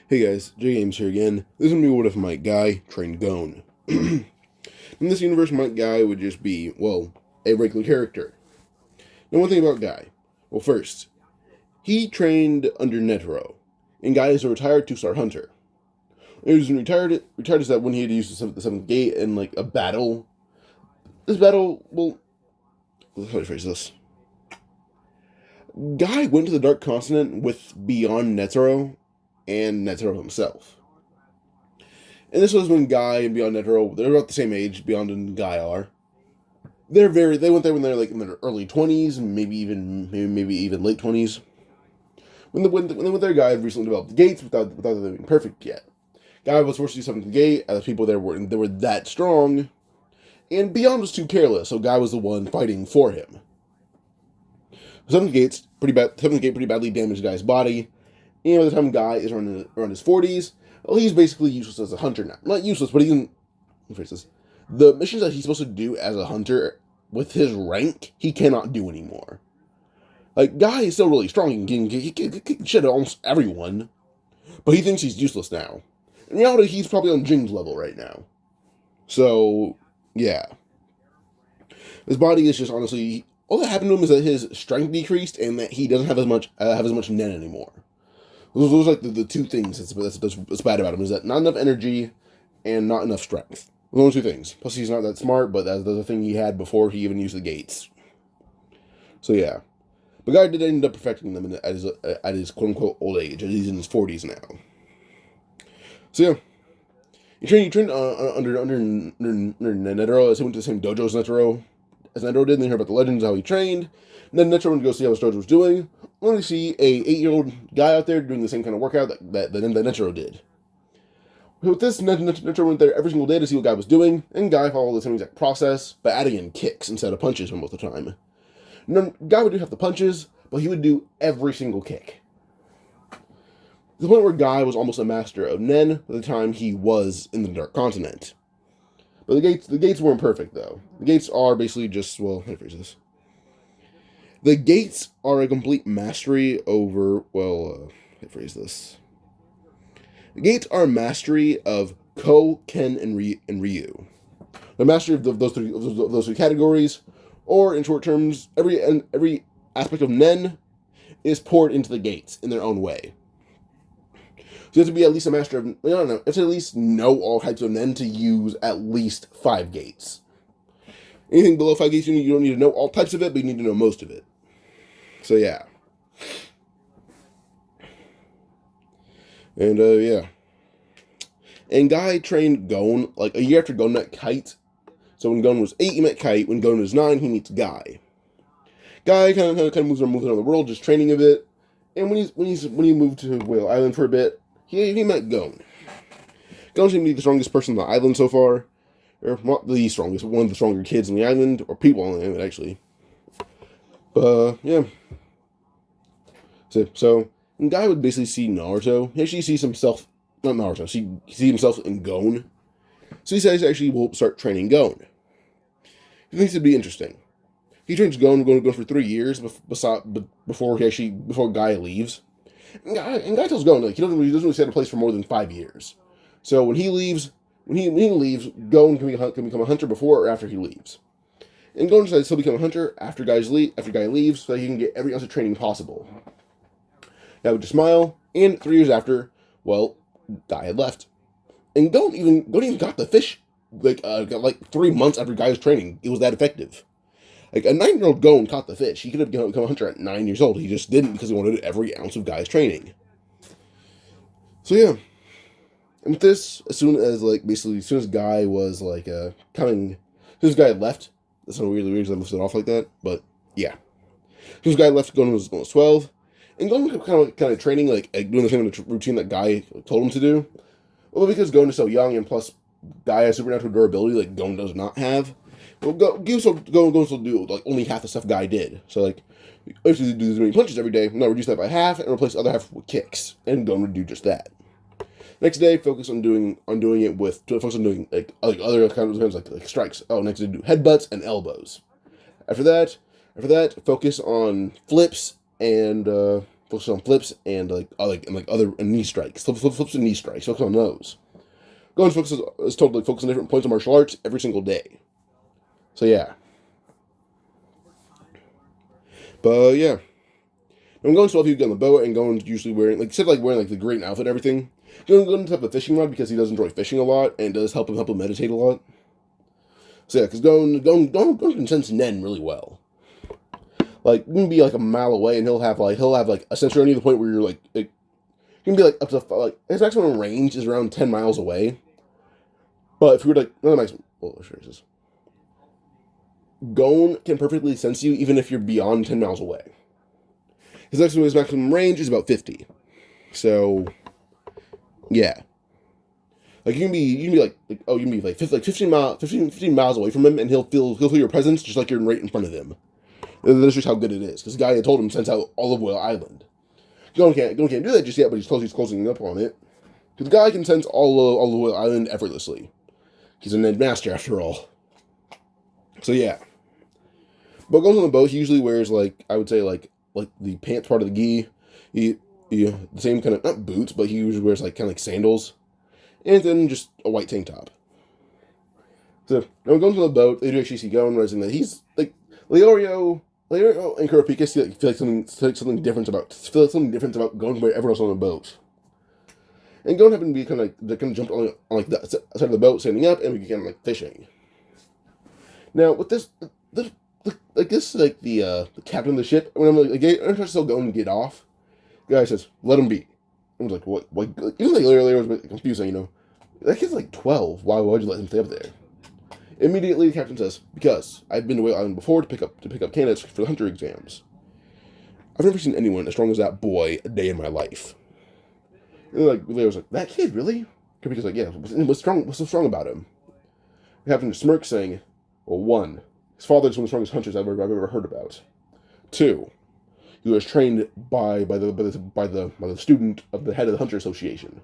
Hey guys, J-Games here again. This is going to be what if Might Gai trained Gon. In this universe, Might Gai would just be, well, a regular character. Now, one thing about Guy. Well, first, he trained under Netero, and Guy is a retired two-star hunter. He was retired is that when he had used the seventh gate in, like, a battle. This battle, well, how do I phrase this? Guy went to the Dark Continent with beyond Netero and Netero himself. And this was when Guy and Beyond Netero, they're about the same age, Beyond and Guy are. They went there when they're like in their early 20s, maybe even late 20s. When they went there, Guy had recently developed the gates without them being perfect yet. Guy was forced to do something to the gate, as people there were that strong, and Beyond was too careless, so Guy was the one fighting for him. Seventh gate pretty badly damaged Guy's body, and by the time Guy is around his 40s, well, he's basically useless as a hunter now. Not useless, but the missions that he's supposed to do as a hunter with his rank, he cannot do anymore. Like, Guy is still really strong. He can shit at almost everyone, but he thinks he's useless now. In reality, he's probably on Jing's level right now. So, yeah. His body is just honestly, all that happened to him is that his strength decreased and that he doesn't have as much nen anymore. Those are like the two things that's bad about him, is that not enough energy and not enough strength. Those are two things. Plus, he's not that smart, but that's a thing he had before he even used the gates. So, yeah. But Guy did end up perfecting them at his quote-unquote old age, as he's in his 40s now. So, yeah. He trained under Netero, as he went to the same dojo as Netero did, and then heard about the legends, how he trained. And then Netero went to go see how his dojo was doing. Only see a 8-year-old guy out there doing the same kind of workout that Netero did. With this, Netero went there every single day to see what Guy was doing, and Guy followed the same exact process, by adding in kicks instead of punches most of the time. Guy would do half the punches, but he would do every single kick. To the point where Guy was almost a master of Nen by the time he was in the Dark Continent. But the gates weren't perfect, though. The gates are basically just, well, how do I phrase this? The gates are a complete mastery over, how do I phrase this? The gates are a mastery of Ko, Ken, and Ryu. The mastery of those three categories, or in short terms, every aspect of Nen is poured into the gates in their own way. So you have to be at least a master of, you have to at least know all types of Nen to use at least 5 gates. Anything below 5 gates, you don't need to know all types of it, but you need to know most of it. So yeah. And yeah. And Guy trained Gon like a year after Gon met Kite. So when Gon was 8, he met Kite. When Gon was 9, he meets Guy. Guy kind of moves around the world, just training a bit. And when he moved to Zevil Island for a bit, he met Gon. Gon seemed to be the strongest person on the island so far. Or not the strongest, but one of the stronger kids on the island, or people on the island, actually. But, yeah. So when Guy would basically see Naruto, he actually sees himself, not Naruto, he sees himself in Gon. So he says actually will start training Gon. He thinks it'd be interesting. He trains Gon for 3 years before Guy leaves. And Guy tells Gon like he doesn't really stay at a place for more than 5 years. So when he leaves, Gon can become a hunter before or after he leaves. And Gon decides he'll become a hunter after Guy leaves, so that he can get every ounce of training possible. Guy would just smile, and 3 years after, well, Guy had left. And Gon even got the fish like 3 months after Guy's training. It was that effective. Like a 9-year-old Gon caught the fish. He could have become a hunter at 9 years old. He just didn't because he wanted every ounce of Guy's training. So yeah. And with this, as soon as Guy was as soon as Guy left, that's not really weird because I lifted it off like that, but yeah. As soon as Guy left, Gon was 12. And Gon was kind of training, doing the same routine that Guy told him to do. Well, because Gon is so young, and plus Guy has supernatural durability like Gon does not have. Well, Gon will do only half the stuff Guy did. So if you do as many punches every day, no, reduce that by half and replace the other half with kicks, and Gon would do just that. Next day, focus on doing other kinds of like strikes. Oh, next day do headbutts and elbows. After that, focus on flips and Focus on flips and other knee strikes. Flips and knee strikes. Focus on those. Gon's focus is told to focus on different points of martial arts every single day. So yeah. But yeah. I'm going to get on the boat, and Gon's usually wearing the great outfit and everything. Gon's have the fishing rod because he does enjoy fishing a lot, and does help him meditate a lot. So yeah, because Gon can sense Nen really well. Like, you can be like a mile away, and he'll have a sensor on you to the point where you're you can be like up to his maximum range is around 10 miles away. But if you were not maximum, Gon can perfectly sense you even if you're beyond 10 miles away. His maximum range is about 50. So, yeah. Like, you can be 15 miles away from him, and he'll feel your presence just like you're right in front of him. That's just how good it is. Because the guy had told him sends out Olive Oil Island. Gon can't do that just yet, but he's closing up on it. Because the guy can sense Olive Oil Island effortlessly. He's a Ned Master after all. So yeah. But Gon's on the boat, he usually wears I would say the pants part of the gi. The same kind of, not boots, but he usually wears kind of sandals. And then just a white tank top. So, now Gon's on the boat, they do actually see Gon realizing that he's, Leorio and Kurapika feel something different about Gon compared to everyone else on the boat. And Gon happened to be kind of jumped on the side of the boat, standing up, and we kind of fishing. Now, with this, the captain of the ship, when I'm I'm trying to tell Gon to get off, the guy says, "Let him be." I was like, "What?" Even Leo was a bit confusing, That kid's 12. Why would you let him stay up there? Immediately, the captain says, "Because I've been to Whale Island before to pick up candidates for the hunter exams. I've never seen anyone as strong as that boy a day in my life." And Leo was like, "That kid, really?" Because yeah, what's so strong about him? The captain smirks, saying, "Well, 1, his father is one of the strongest hunters I've ever heard about. 2, he was trained by the student of the head of the Hunter Association."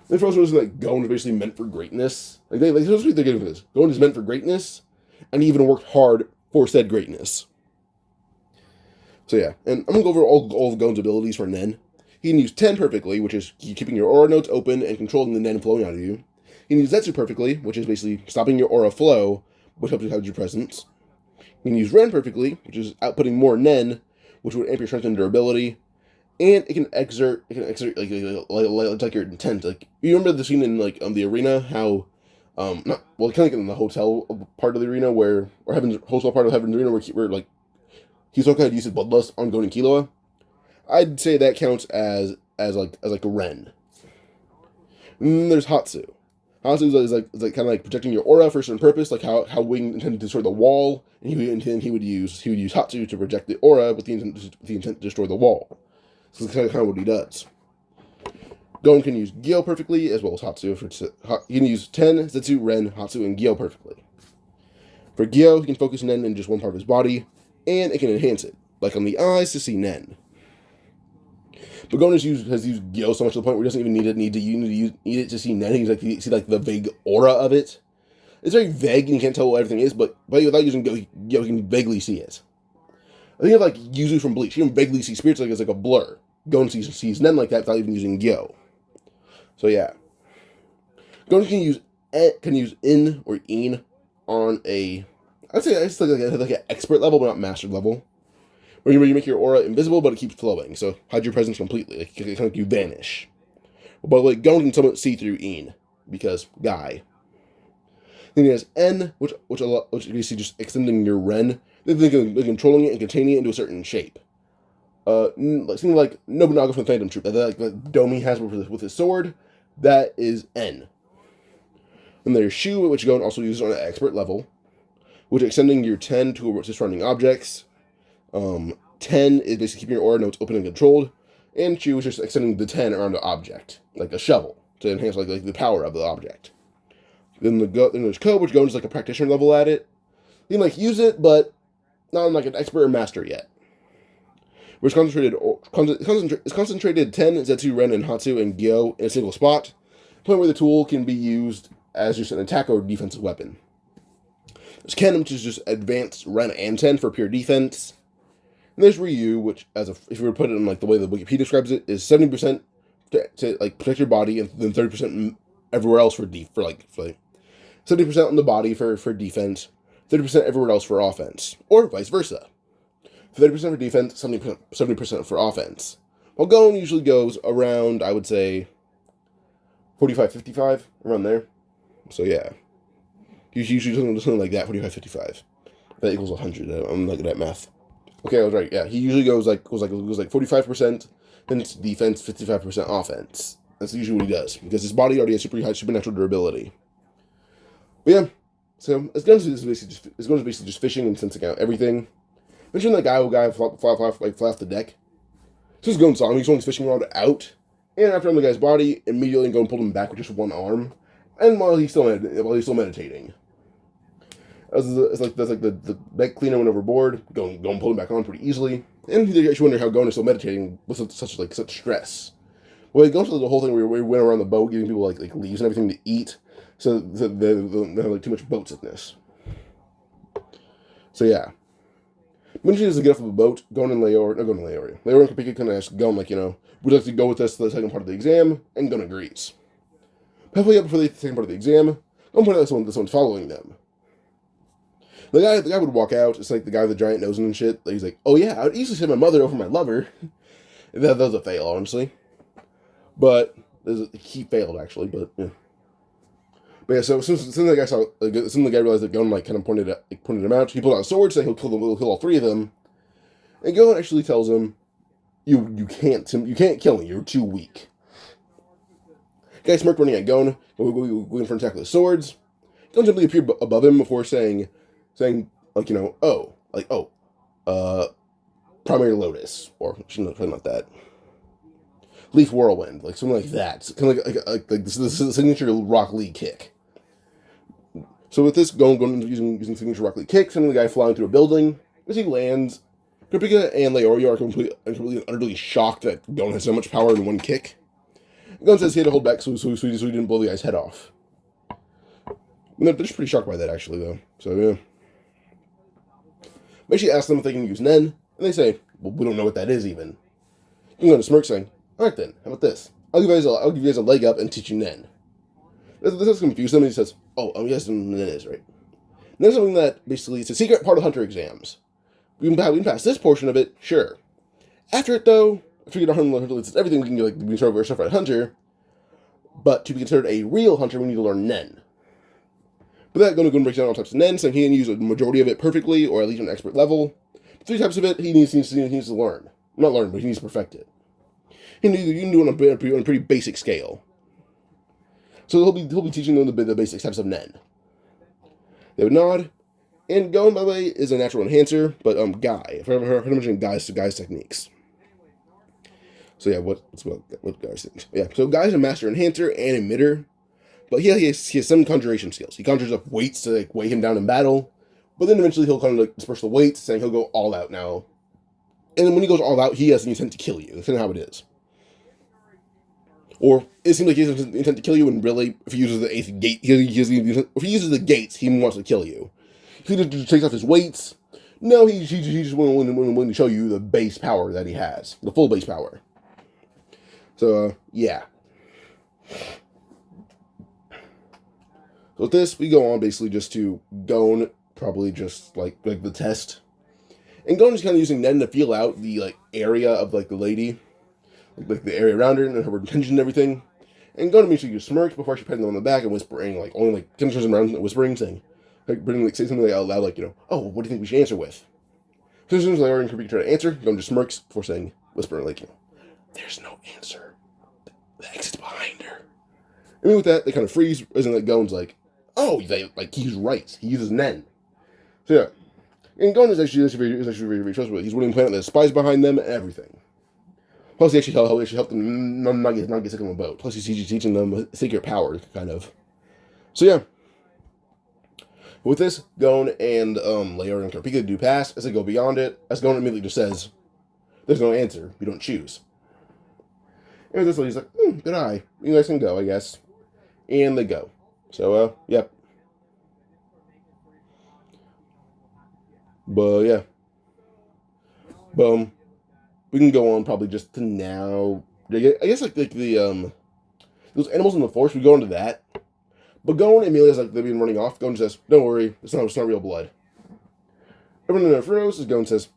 The first one was Gon is basically meant for greatness. They're getting for this. Gon is meant for greatness, and he even worked hard for said greatness. So yeah, and I'm gonna go over all of Gon's abilities for Nen. He can use Ten perfectly, which is keeping your aura nodes open and controlling the Nen flowing out of you. He can use Zetsu perfectly, which is basically stopping your aura flow, which helps you hide your presence. You can use Ren perfectly, which is outputting more Nen, which would amp your strength and durability. And it can exert like your intent. You remember the scene in the arena, how kind of in the hotel part of the arena or Heaven's hotel part of Heaven's arena where Hisoka had used his bloodlust on Gon and Killua. I'd say that counts as a Ren. And then there's Hatsu. Hatsu is kind of protecting your aura for a certain purpose, like how Wing intended to destroy the wall, and he would use Hatsu to project the aura with the intent to destroy the wall. So that's kind of what he does. Gon can use Gyo perfectly, as well as Hatsu. He can use Ten, Zetsu, Ren, Hatsu, and Gyo perfectly. For Gyo, he can focus Nen in just one part of his body, and it can enhance it, like on the eyes to see Nen. But Gon has used Gyo so much to the point where he doesn't even need it to see Nen. He's see the vague aura of it. It's very vague, and you can't tell what everything is, but without using Gyo, you can vaguely see it. I think of Yuzu from Bleach. You can vaguely see spirits as a blur. Gon sees Nen like that without even using Gyo. So yeah. Gon can use In or In on I'd say it's an expert level, but not master level. Where you make your aura invisible, but it keeps flowing. So hide your presence completely. You vanish. But Gon can somewhat see through In, because Gai. Then he has N, which basically just extending your Ren. Then controlling it and containing it into a certain shape. Something like Nobunaga from the Phantom Troop that Domi has with his sword. That is N. And there's Shu, which Gon also uses on an expert level, which is extending your 10 to surrounding objects. 10 is basically keeping your aura nodes open and controlled, and Shu is just extending the 10 around the object, like a shovel, to enhance the power of the object. Then there's Ko, which Gon is a practitioner level at it. You can use it, but not an expert or master yet. Which concentrated 10 Zetsu, Ren, and Hatsu and Gyo in a single spot, point where the tool can be used as just an attack or defensive weapon. There's Ken, which is just advanced Ren and 10 for pure defense. And there's Ryu, which, if you were to put it in like the way the Wikipedia describes it, is 70% to like protect your body, and then 30% everywhere else for 70% on the body for defense, 30% everywhere else for offense, or vice versa. 30% for defense, 70% for offense. While Gon usually goes around, I would say, 45, 55, around there. So yeah, usually something like that, 45, 55. That equals 100. I'm not good at math. Okay, I was right. Yeah, he usually goes like 45% defense, 55% offense. That's usually what he does because his body already has pretty high supernatural durability. But yeah, so it's going to basically just fishing and sensing out everything. Mention that guy fly off the deck. So he's going saw him. He's only fishing rod out, and after on the guy's body, immediately go and pull him back with just one arm, and while he's still meditating. That's like the deck cleaner went overboard, go and pull him back on pretty easily. And you actually wonder how Gon is still meditating with such stress. Well, he goes through the whole thing where we went around the boat giving people like leaves and everything to eat, so they have like too much boat sickness. So yeah. When she does get off of a boat, Gon and Leora and Kopika kind of ask Gon, like, would you like to go with us to the second part of the exam? And Gon agrees. Halfway up before the second part of the exam, Gon pointed out someone's following them. The guy would walk out. It's like the guy with the giant nose and shit. He's like, "Oh yeah, I would easily send my mother over my lover." that was a fail, honestly. But he failed actually. But yeah. But yeah, so since the guy realized that Gon kind of pointed him out, he pulled out a sword saying he'll kill all three of them. And Gon actually tells him, "You can't kill me. You're too weak." The guy smirked, running at Gon, going for an attack with the swords. Gon simply appeared above him before saying, primary lotus, or probably not that. Leaf whirlwind, like something like that. It's kind of like this is the signature Rock Lee kick. So with this, Gon using signature Rock Lee kick, sending the guy flying through a building. As he lands, Kopika and Leorio are completely and utterly shocked that Gon has so much power in one kick. Gon says he had to hold back so he didn't blow the guy's head off. And they're just pretty shocked by that, actually, though. So yeah. Basically asks them if they can use Nen, and they say, "Well, we don't know what that is even." I'm going to smirk, saying, "Alright then, how about this? I'll give you guys a leg up and teach you Nen." This has confused them, and he says, "Oh, yes, Nen is, right?" And there's something that basically, it's a secret part of Hunter exams. We can pass this portion of it, sure. After it, though, after you get Hunter, it's everything we can do, we can start a certified Hunter, but to be considered a real Hunter, we need to learn Nen. But that going to break down all types of Nen, saying he can use a majority of it perfectly, or at least an expert level. 3 types of it he needs to learn. Not learn, but he needs to perfect it. You can do it on a pretty basic scale. So he'll be teaching them the basic types of Nen. They would nod. And Gon, by the way, is a natural enhancer, but Gai. If I ever mentioned Gai's techniques. So yeah, what Gai's things? Yeah, so Gai's a master enhancer and emitter. But he has some conjuration skills. He conjures up weights to weigh him down in battle, but then eventually he'll kind of disperse the weights, saying he'll go all out now. And then when he goes all out, he has an intent to kill you. That's kind of how it is. Or it seems like he has an intent to kill you, and really, if he uses the 8th gate, if he uses the gates, he wants to kill you. If he just takes off his weights, no, he just willing to show you the base power that he has, the full base power. So yeah. So with this, we go on basically just to Gon, probably just like the test. And Gon is kind of using Nen to feel out the area of the lady, like the area around her and her intention and everything. And Gon immediately just smirks before she pats him on the back and whispering, only 10 turns around whispering, saying, say something out loud, "Oh, what do you think we should answer with?" So as soon as Leora and Kirby try to answer, Gon just smirks before saying, whispering, "There's no answer. The exit's behind her." And with that, they kind of freeze, and Gon's "Oh, he's right. He uses Nen." So yeah. And Gon is actually very trustworthy. He's willing to plant the spies behind them and everything. Plus, he actually helped them not get sick on the boat. Plus, he's teaching them secret power, kind of. So yeah. With this, Gon and Leora and Kopika do pass. As they go beyond it, as Gon immediately just says, "There's no answer. We don't choose." And with this, he's like, "Good eye. You guys can go, I guess." And they go. So, yep. But, yeah. Boom. We can go on probably just to now. I guess like the those animals in the forest. We go into that. But Gon and Amelia's like they've been running off. Gon says, "Don't worry, it's not real blood." Everyone in the froze as Gon says,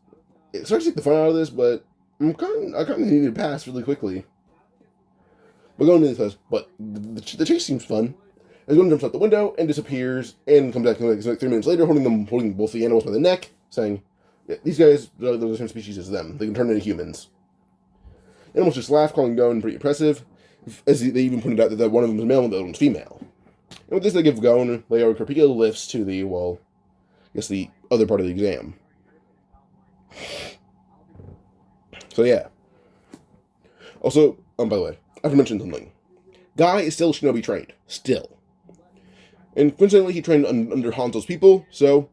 "It starts to take the fun out of this, but I kind of need to pass really quickly." But Gon says, "But the chase seems fun." And Gon jumps out the window and disappears, and comes back like 3 minutes later, holding both the animals by the neck, saying, yeah, "These guys, they're the same species as them. They can turn into humans." Animals just laugh, calling Gon pretty impressive, as they even pointed out that one of them is male and the other one's female. And with this, they give Gon Leia Carpica lifts to the, well, I guess the other part of the exam. So yeah. Also, by the way, I have to mention something. Guy is still shinobi trained. Still. And coincidentally, he trained under Hanzo's people, so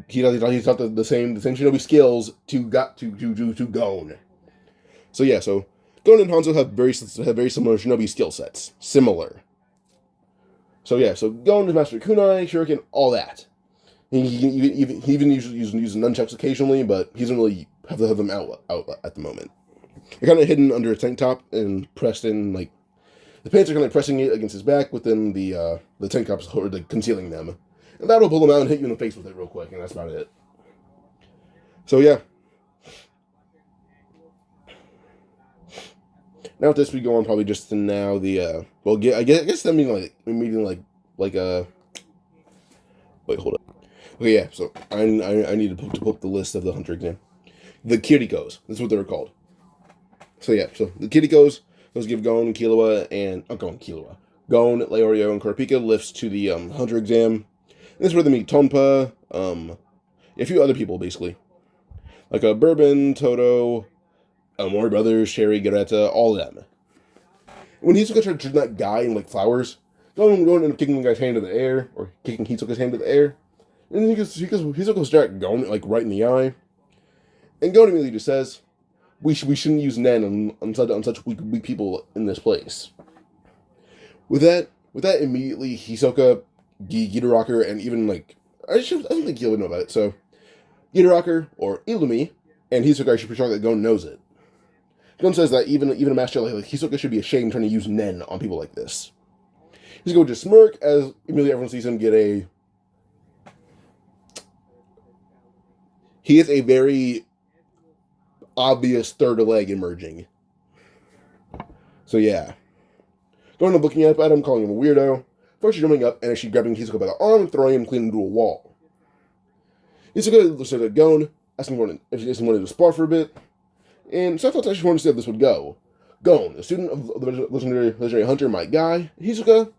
he's got the same shinobi skills to Gon. So yeah, so Gon and Hanzo have very similar shinobi skill sets. Similar. So yeah, so Gon is master kunai, shuriken, all that. He even uses nunchucks occasionally, but he doesn't really have them out at the moment. They're kind of hidden under a tank top and pressed in, like, the pants are kind of pressing it against his back within the tank tops, or like concealing them. And that'll pull them out and hit you in the face with it real quick, and that's about it. So yeah. Now with this, we go on probably just to now the well, I guess that means like wait, hold up. Okay, yeah. So I need to pull up the list of the hunter exam. The Kirikos. That's what they're called. So yeah. So the Kirikos, those give Gon, Killua, and Gon, Leorio, and Kurapika lifts to the hunter exam. And this is where they meet Tonpa, a few other people basically, like Bourbon, Toto, Mori Brothers, Sherry, Garetta, all of them. When Hisoka tried to turn that guy in like flowers, Gon ended up kicking the guy's hand in the air, or kicking Hisoka's hand in the air. And then Hisoka struck Gon like right in the eye. And Gon immediately just says, we shouldn't use Nen on such weak people in this place. With that immediately Hisoka, Gitarocker, and even like I don't think he'll know about it. So Gitarocker or Illumi and Hisoka should be sure that Gon knows it. Gon says that even a master like Hisoka should be ashamed trying to use Nen on people like this. Hisoka would just smirk as immediately everyone sees him get a. He is a very obvious third leg emerging. So yeah. Going and looking up at him, calling him a weirdo. First she's jumping up and actually grabbing Hisoka by the arm and throwing him clean into a wall. Hisoka looks at Gon, asking him if he just wanted to spar for a bit. And so I thought I just wanted to see how this would go. Gon, a student of the legendary hunter Might Gai, and Hisoka,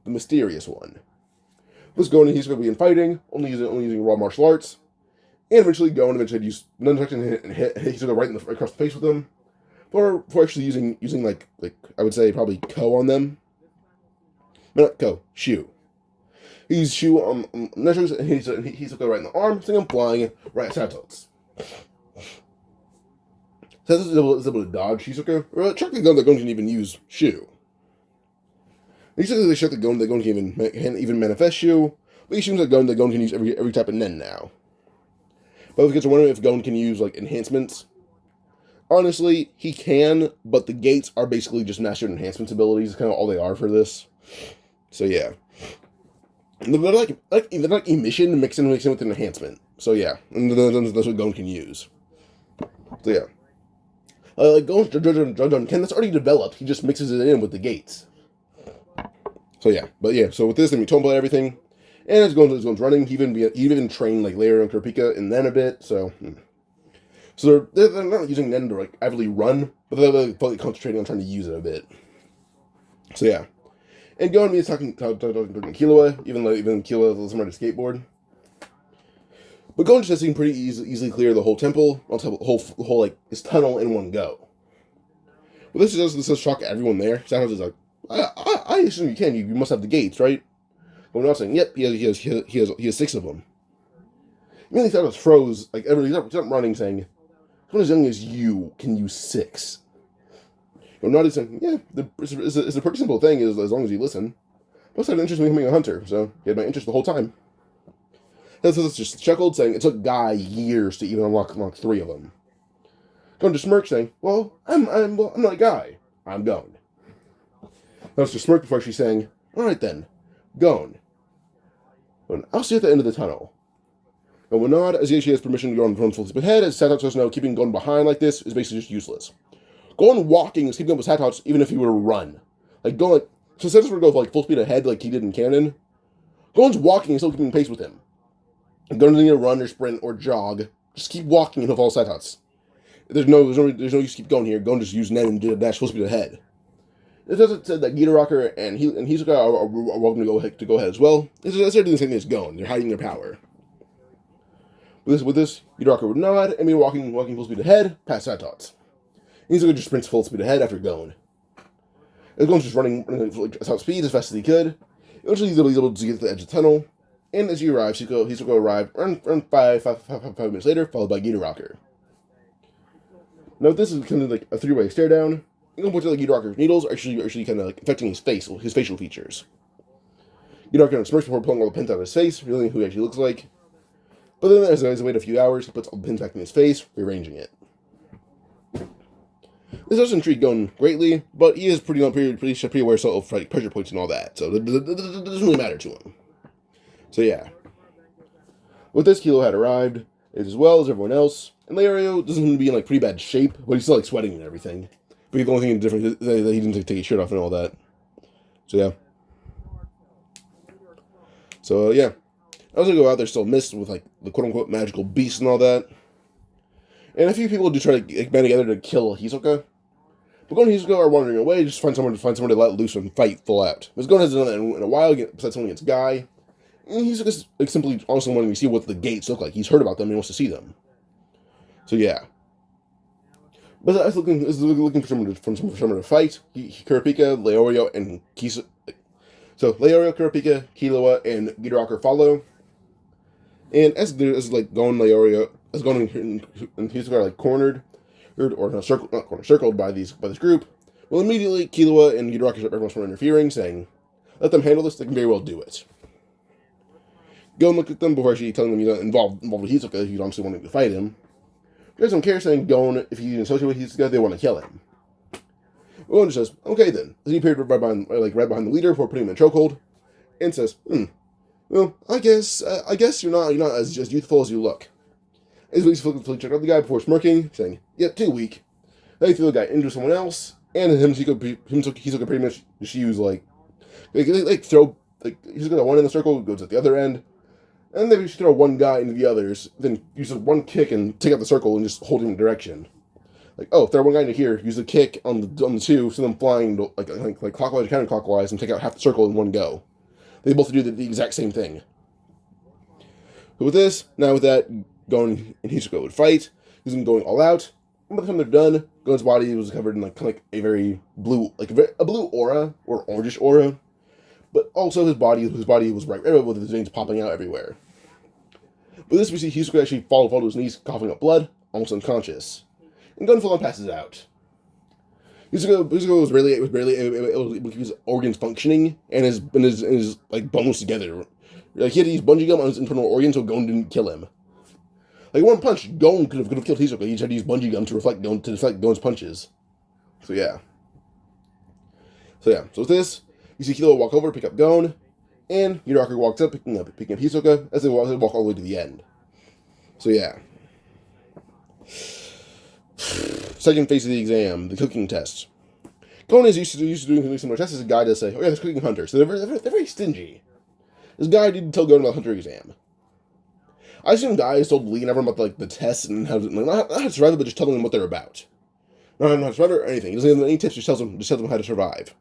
the mysterious one. This Gon and Hisoka begin fighting, only using raw martial arts. And eventually Gon use nunchucks and hit Hisoka right across the face with them. For actually using like I would say probably Ko on them. No, not Ko, Shu. He's Shu on nunchucks and Hisoka right in the arm, sending him flying right at Santos. Santos is able to dodge Hisoka, or track the gun that Gon can even use Shu. Hisoka they shut the gun that Gon can even manifest Shu, but he assumes that Gon can use every type of Nen now. But if you guys are wondering if Gon can use like enhancements, honestly, he can, but the gates are basically just mastered enhancements abilities. Kind of all they are for this. So yeah, they're like emission mixed in with an enhancement. So yeah, and that's what Gon can use. So yeah, like Gon's Ken that's already developed. He just mixes it in with the gates. So yeah, but yeah, so with this, they meet Tomba and everything. And as Gon's running, he even trained like Leia and Kurapika and Nen a bit, so they're not using Nen to like actively run, but they're like, fully concentrating on trying to use it a bit. So yeah. And Gon is talking to Killua, even Killua lets him ride a skateboard. But Gon just seemed pretty easily clear the whole temple, the whole like this tunnel in one go. Well, this does shock everyone there. Santos is like, I assume you can. You must have the gates, right? But we're not saying, yep, he has 6 of them. Immediately Santos froze, like he's up running, saying, someone as young as you can use 6. I'm not saying, yeah, it's a pretty simple thing as long as you listen. Plus, I had an interest in becoming a hunter, so he had my interest the whole time. Santos just chuckled, saying it took Guy years to even unlock 3 of them. Gon just smirks, saying, well, I'm not a guy. I'm Gon. Gon just smirked before she's saying, alright then, Gon. I'll see you at the end of the tunnel. Gon will nod as she has permission to go on full speed ahead, as Satox does know keeping Gon behind like this is basically just useless. Gon walking is keeping up with Satox even if he were to run. Like, Gon, like, so Satox were to go full speed ahead like he did in canon, Gon's walking and still keeping pace with him. Gon doesn't need to run or sprint or jog. Just keep walking and he'll follow Satox. There's no use to keep going here. Gon just use Nen and did a dash full speed ahead. It doesn't say that Gita Rocker and Hisoka are welcome to go ahead as well. They're doing the same thing as Gon. They're hiding their power. With this, Gita Rocker would nod and be walking full speed ahead past Satox. Hisoka just sprints full speed ahead after Gon. As Gon's just running at top speed as fast as he could, eventually he's able to get to the edge of the tunnel. And as he arrives, Hisoka arrived around 5 minutes later, followed by Gita Rocker. Now this is kind of like a three-way stare down. You can point out that Gita Rocker's needles are actually kind of like affecting his facial features. Gita Rocker smirks before pulling all the pins out of his face, revealing who he actually looks like. But then as he waits a few hours, he puts all the pins back in his face, rearranging it. This doesn't intrigue Gon greatly, but he is pretty aware of pressure points and all that, so it doesn't really matter to him. So yeah. With this, Kilo had arrived, as well as everyone else, and Leorio doesn't seem to be in pretty bad shape, but he's still sweating and everything. But the only thing different is that he didn't take his shirt off and all that. So yeah. So yeah. As I go out, there's still mist with the quote-unquote magical beast and all that. And a few people do try to band together to kill Hisoka. But Gon and Hisoka are wandering away, just find someone to let loose and fight full out. Because Gon hasn't done that in a while, besides someone against Gai. And Hisoka's simply honestly wanting to see what the gates look like. He's heard about them and he wants to see them. So yeah. But I was looking for someone to fight. Kurapika, Leorio, and Kisa. So Leorio, Kurapika, Killua, and Gita Rocker follow. And as Gon and Hisoka are cornered, circled by this group, well, immediately Killua and Gita Rocker start everyone from interfering, saying, "Let them handle this. They can very well do it." Gon looked at them before actually telling them he's not involved with Hisoka. He's honestly wanting to fight him. They don't care, saying Gon, if he's associated with Hisoka, they want to kill him. Gon just says, "Okay then." As he appeared right behind the leader before putting him in chokehold, and says, "Well, I guess you're not as youthful as you look." As he checked out the guy before smirking, saying, "Yep, too weak." Then he threw the guy into someone else, and Hisoka pretty much just use throw Hisoka got one in the circle, goes at the other end. And then we just throw one guy into the others, then use one kick and take out the circle and just hold him in direction. Throw one guy into here, use the kick on the two, send them flying clockwise or counterclockwise, and take out half the circle in one go. They both do the exact same thing. But with that, Gon and Hisoka would fight, using going all out. And by the time they're done, Gon's body was covered in a very blue, a blue aura or orangish aura. But also his body was bright red with his veins popping out everywhere. But this we see Hisoka actually fall to his knees, coughing up blood, almost unconscious. And Gon full on passes out. Hisoka was barely able to keep his organs functioning and his bones together. He had to use bungee gum on his internal organs so Gon didn't kill him. One punch, Gon could have killed Hisoka. He just had to use bungee gum to deflect Gon's punches. So yeah. So with this, you see Killua walk over, pick up Gon, and Gita Rocker walks up, picking up Hisoka as they walk all the way to the end. So yeah. Second phase of the exam, the cooking test. Gon is used to doing similar tests as a guy to say, "Oh yeah, there's cooking hunter." So they're very stingy. This guy didn't tell Gon about the hunter exam. I assume Gai is told Lee and everyone about the tests and how to not how to survive it, but just telling them what they're about. Not how to survive or anything. He doesn't have any tips. Just tells them how to survive.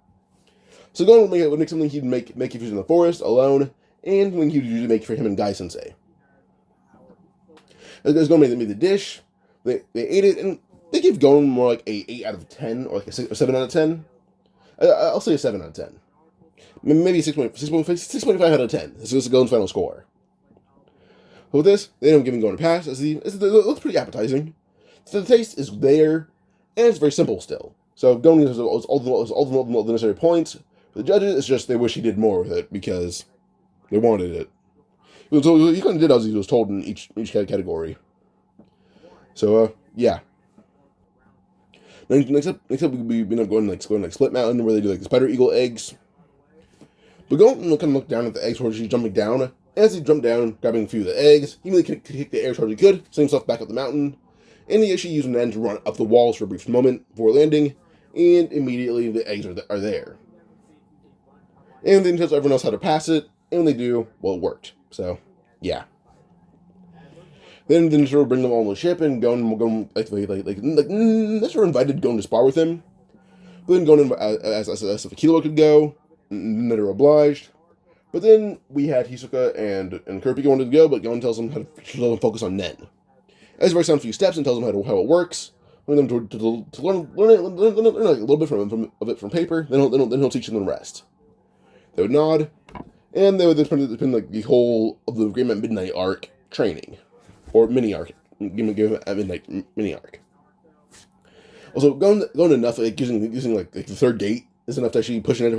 So Gon would make something he'd make if he was in the forest alone, and something he'd usually make for him and Jay-Sensei. As Gon made the dish, they ate it, and they give Gon more like a 8 out of 10 or a 7 out of 10. I'll say a 7 out of 10. Maybe 6.5 out of 10. This is Gon's final score. But with this, they end up giving Gon a pass, as it looks pretty appetizing. So the taste is there, and it's very simple still. So Gon has all the necessary points. For the judges, it's just they wish he did more with it, because they wanted it. So he kind of did as he was told in each category. So, yeah. Next up we end up going like Split Mountain where they do like the spider eagle eggs. But go and kind of look down at the eggs where she's jumping down. As he jumped down, grabbing a few of the eggs, he really could kick the air as hard as he could, send himself back up the mountain, and he actually used an end to run up the walls for a brief moment before landing, and immediately the eggs are there. And then tells everyone else how to pass it, and when they do, well, it worked. So, yeah. Then sort of bring them all on the ship and go Nestor invited going to spar with him. But then going as if Killua could go, Netero obliged. But then we had Hisoka and Kurapika wanted to go, but Gon tells them how to focus on Nen. As he breaks down a few steps and tells them how it works, wanting them to learn like a little bit of it from paper. Then he'll teach them the rest. They would nod, and they would spend like the whole of the Agreement Midnight arc training, or mini arc. Give a midnight mini arc. Also, going enough like using like the third gate is enough to actually pushing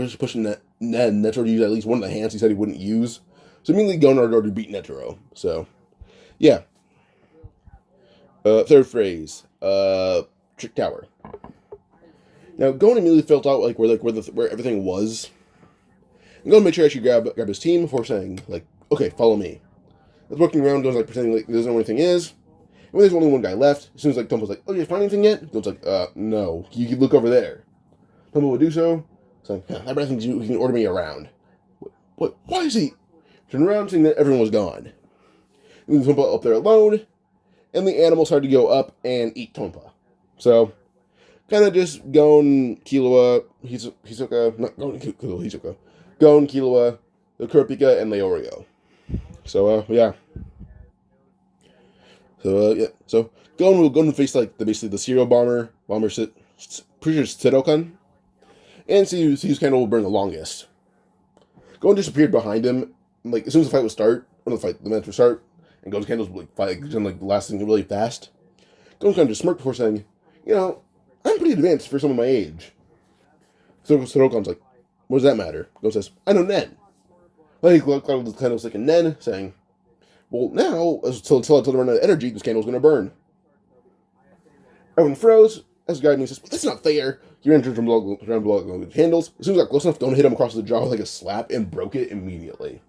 Netero to use at least one of the hands he said he wouldn't use. So immediately Gon already beat Netero. So, yeah. Third phrase, Trick Tower. Now, Gon immediately felt out like where everything was. And Gon made sure to actually grab his team before saying like, okay, follow me. I was walking around, Gon's like pretending like he doesn't know where anything is. And when there's only one guy left, as soon as like Tombo's like, oh, you find anything yet? Gon's like, no, you can look over there. Tombo would do so. So I think you can order me around. What? Why is he? Turn around, seeing that everyone was gone. And then Tompa up there alone, and the animals started to go up and eat Tompa. So, kind of just Gon, Killua, Hisoka, not Gon, Hisoka, Gon, Killua, the Kurapika, and Leorio. So, yeah. So, yeah. So, Gon will face like basically the serial pretty sure Sedokan. And see whose candle will burn the longest. Gon disappeared behind him. Like as soon as the fight would start, when the match would start, and Gon's candles would lasting really fast. Gon kind of just smirked before saying, "You know, I'm pretty advanced for some of my age." So Sedokan's like, "What does that matter?" Gon says, "I know Nen." Like Cloud kind of like a Nen, saying, "Well, now until I run out of energy, this candle's going to burn." Everyone froze. As the guy says, "That's not fair." He ran from below the candles. As soon as I got close enough, Gon hit him across the jaw with like a slap and broke it immediately.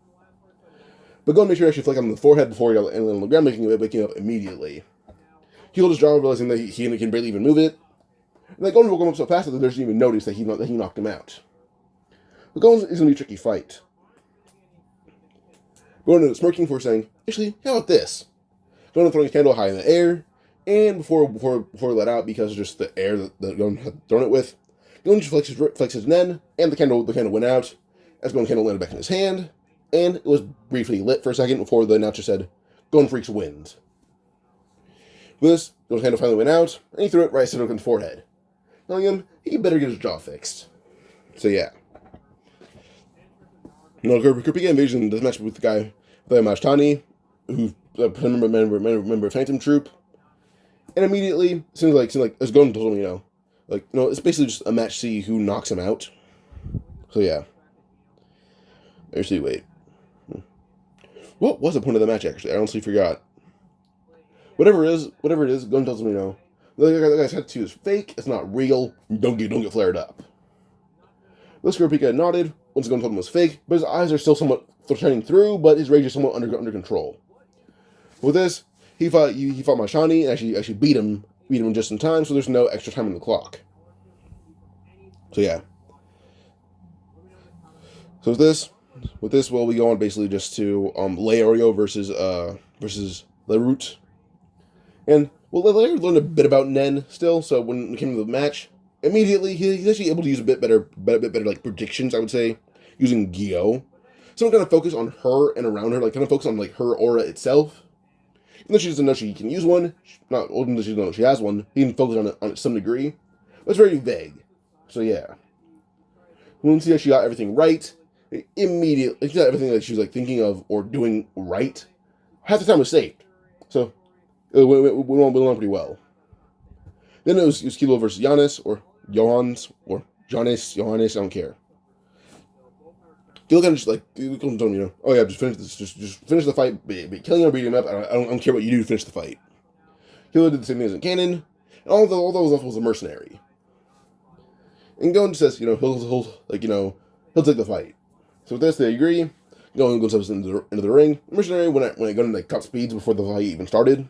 But Gon made sure to actually flick him on the forehead before he landed on the ground, waking up immediately. He held his jaw, realizing that he can barely even move it. And like Gon woke him up so fast that they didn't even notice that he knocked him out. But Gon is going to be a tricky fight. Gon ended up smirking for saying, "Actually, how about this?" Gon throwing his candle high in the air. And before it let out, because of just the air that Gon had thrown it with, Gon just flexes his Nen, and the candle went out, as Gon's candle landed back in his hand, and it was briefly lit for a second before the announcer said, "Gon Freaks wins." With this, Gon's candle finally went out, and he threw it right at Sedokan's forehead, telling him he better get his jaw fixed. So yeah. Kurapika envisioned this match with the guy, Mashtani, who's a member of Phantom Troop. And immediately, seems like as Gon told him, it's basically just a match to see who knocks him out. So yeah. Actually, wait. What was the point of the match? Actually, I honestly forgot. Whatever it is, Gon tells him, the guy's tattoo is fake. It's not real. Don't get flared up. This Kurapika nodded. Once Gon told him it was fake, but his eyes are still somewhat shining through, but his rage is somewhat under control. With this, he fought Mashani and actually beat him just in time, so there's no extra time on the clock. So yeah. So with this, well, we go on basically just to Leorio versus Lerute. And well, Leorio learned a bit about Nen still, so when it came to the match, immediately he's actually able to use a bit better like predictions, I would say, using Gyo. So I'm kind of focus on her and around her, like kind of focus on like her aura itself. Even though she doesn't know she can use one, not old enough she doesn't know she has one, he can focus on it to some degree. But it's very vague. So yeah. Once she got everything right, immediately she got everything that she was like thinking of or doing right. Half the time was saved. So it went on pretty well. Then it was Killua versus Giannis, or Johannes, or Johannes, I don't care. Killua kind of just like, oh yeah, just finish this, just finish the fight, killing him or beating him up, I don't care what you do to finish the fight. Killua did the same thing as in canon, and all that was left was a mercenary. And Gon says, he'll like, he'll take the fight. So with this, they agree. Gon goes up into the ring. Mercenary when I got in like top speeds before the fight even started.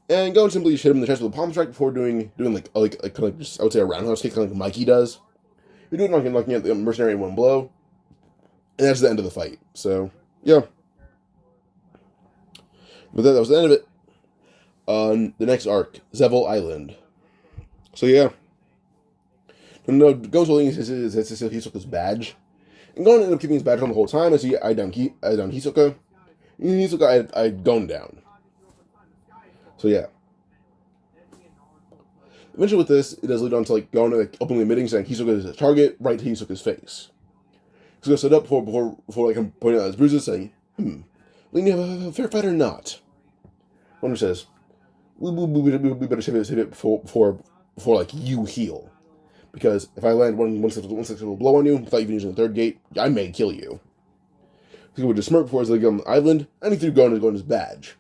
And Gon simply just hit him in the chest with a palm strike before doing like kind of just, I would say, a roundhouse kick, kind of like Mikey does. We do it knocking at the mercenary in one blow. And that's the end of the fight. So, yeah. But that was the end of it. On the next arc, Zevil Island. So, yeah. No, Gon's holding his Hisoka's badge. And Gon ended up keeping his badge on the whole time as he eyed down Hisoka. And Hisoka eyed Gon down. So, yeah. Eventually with this, it does lead on to like Gon like openly admitting saying Hisoka is a target right to Hisoka's face. Hisoka stood up before like I'm pointing out his bruises, saying, will you have a fair fight or not? Wonder says, we better save it before like you heal. Because if I land one successful blow on you without even using the third gate, I may kill you. He would just smirk before he got on the island, and he threw Gon's badge.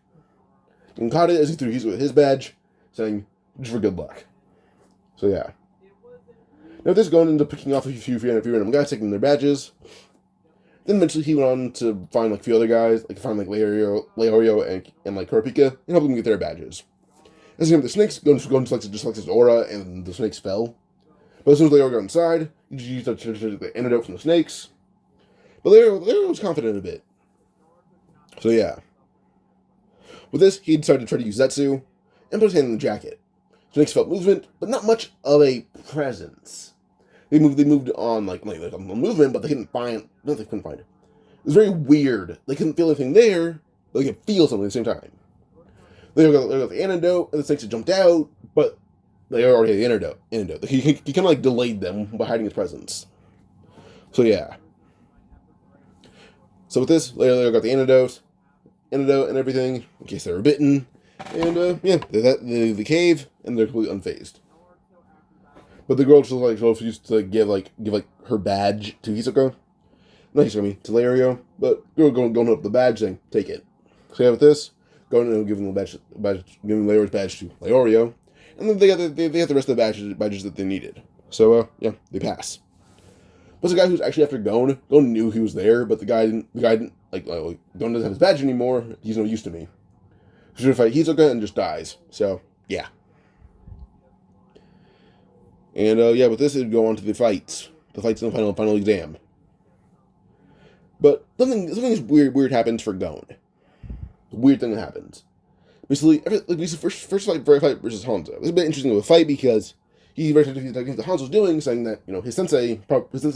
And caught it as he threw his badge, saying, just for good luck. So yeah. Now this Gon ended up picking off a few random guys, taking their badges. Then eventually he went on to find like a few other guys, like find like Leorio and like Kurapika, and help them get their badges. As he came to the snakes, Gon selects his aura, and the snakes fell. But as soon as Leorio got inside, he used the antidote from the snakes. But Leorio was confident a bit. So yeah. With this, he decided to try to use Zetsu, and put his hand in the jacket. Snakes felt movement, but not much of a presence. They moved on like a movement, but they couldn't find it. It was very weird. They couldn't feel anything there, but they could feel something at the same time. They got the antidote, and the snakes had jumped out, but they already had the antidote. He kind of like delayed them by hiding his presence. So yeah. So with this, Leo got the antidote and everything in case they were bitten, and yeah, the cave, and they're completely unfazed. But the girl just refused to give her badge to Hisoka. Not Hisoka, to Leorio. But girl going up the badge saying, take it. So yeah, with this, going and giving Leorio's badge to Leorio. And then they got the rest of the badges that they needed. So yeah, they pass. But the guy who's actually after Gon knew he was there, but the guy didn't Gon doesn't have his badge anymore. He's no use to me. He's gonna fight Hisoka and just dies. So yeah. And yeah, with this, it'd go on to the fights. The fights in the final exam. But something weird happens for Gon. A weird thing that happens. Basically, first fight versus Hanzo. This is a bit interesting of a fight because he's very confused what Hanzo's doing, saying that his sensei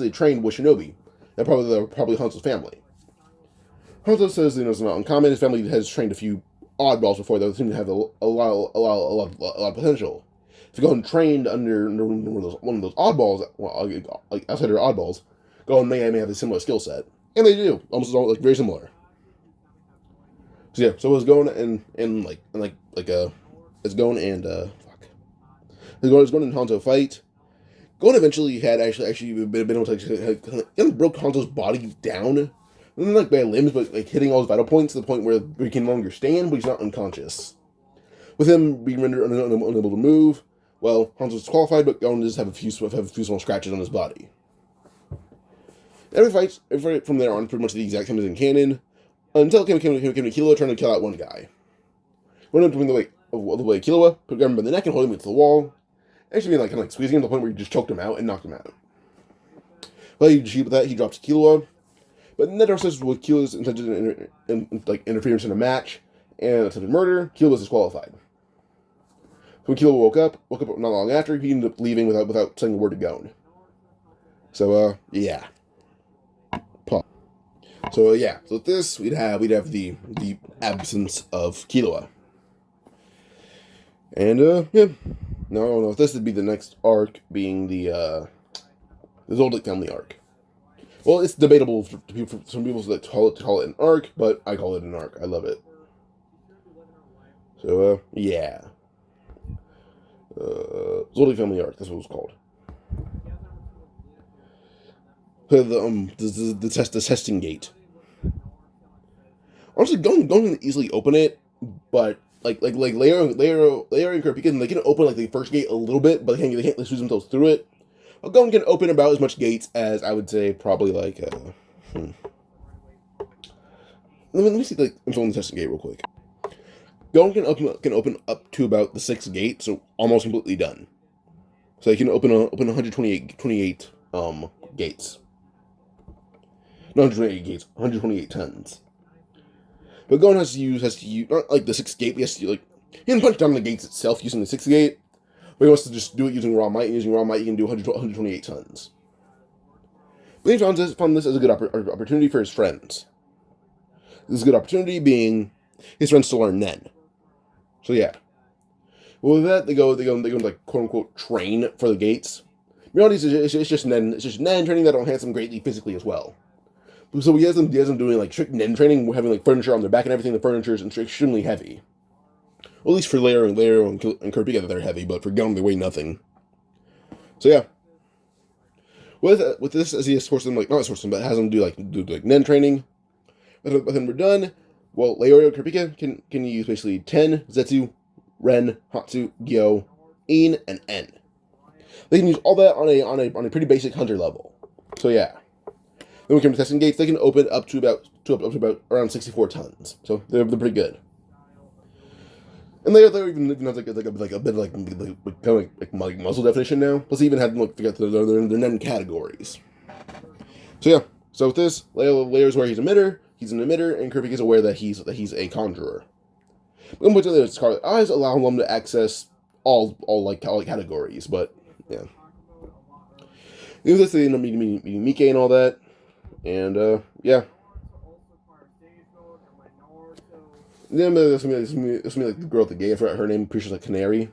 trained with Shinobi. They're probably Hanzo's family. Hanzo says it's not uncommon. His family has trained a few oddballs before that seem to have a lot of potential. If you go and trained under one of those oddballs, like outsider oddballs, Gon may have a similar skill set, and they do almost very similar. So yeah, so it was Gon it's Gon and Hanzo fight. Gon eventually had actually been able to broke Hanzo's body down, not by limbs, but hitting all his vital points to the point where he can no longer stand, but he's not unconscious. With him being rendered unable to move. Well, Hanzo's qualified, but Gon does have a few small scratches on his body. Every fight from there on pretty much the exact same as in canon, until it came to Killua trying to kill out one guy. Went up between the way of Killua, put him in the neck and hold him against the wall. Actually, kind of squeezing him to the point where he just choked him out and knocked him out. Well, with that, he drops Killua, but Netero says with Killua's intended interference in a match and attempted murder, Killua was disqualified. So when Killua woke up not long after, he ended up leaving without saying a word to Gon. So yeah. So yeah. So with this, we'd have the absence of Killua. And yeah. Now I don't know if this would be the next arc, being the Zoldyck family arc. Well, it's debatable for some people that call it an arc, but I call it an arc. I love it. So yeah. Zoldyck family arc. That's what it's called. The testing gate. Honestly, Gon can easily open it, but Leo and Kurapika, they can open the first gate a little bit, but they can't squeeze themselves through it. A gun can open about as much gates as I would say probably like. Let me see like I'm filling the testing gate real quick. Gun can open up to about the 6th gate, so almost completely done. So you can open 128 gates. Not 128 gates, 128 tons. But Gon has to use not like the 6th gate, but he has to like he can punch down the gates itself using the 6th gate. But he wants to just do it using raw might. And using raw might, you can do 128 tons. But he found this as a good opportunity for his friends. This is a good opportunity being his friends to learn Nen. So yeah. Well, with that, they go like quote unquote train for the gates. In reality, it's just Nen training that'll enhance them greatly physically as well. So he has them doing like strict Nen training, having like furniture on their back and everything. The furniture is extremely heavy. Well, at least for Lair and Kurapika, they're heavy, but for Gon, they weigh nothing. So yeah. With this, as he has forced them like not forced them, but has them do like Nen training. But then we're done. Well, Leorio and Kurapika can use basically Ten, Zetsu, Ren, Hatsu, Gyo, In, and En. They can use all that on a pretty basic hunter level. So yeah. Then we come to testing gates. They can open up to about around 64 tons. So they're pretty good. And they even have like a bit of like muzzle definition now. Plus, they even had like their Nen categories. So yeah. So with this, Leo's where he's an emitter, and Kirby is aware that he's a conjurer. But with the Scarlet Eyes allow him to access all categories, but yeah. With this, they end up meeting Mike and all that, and yeah. Then there's gonna be like the girl at the gate. I forgot her name. Pretty sure it's like Canary.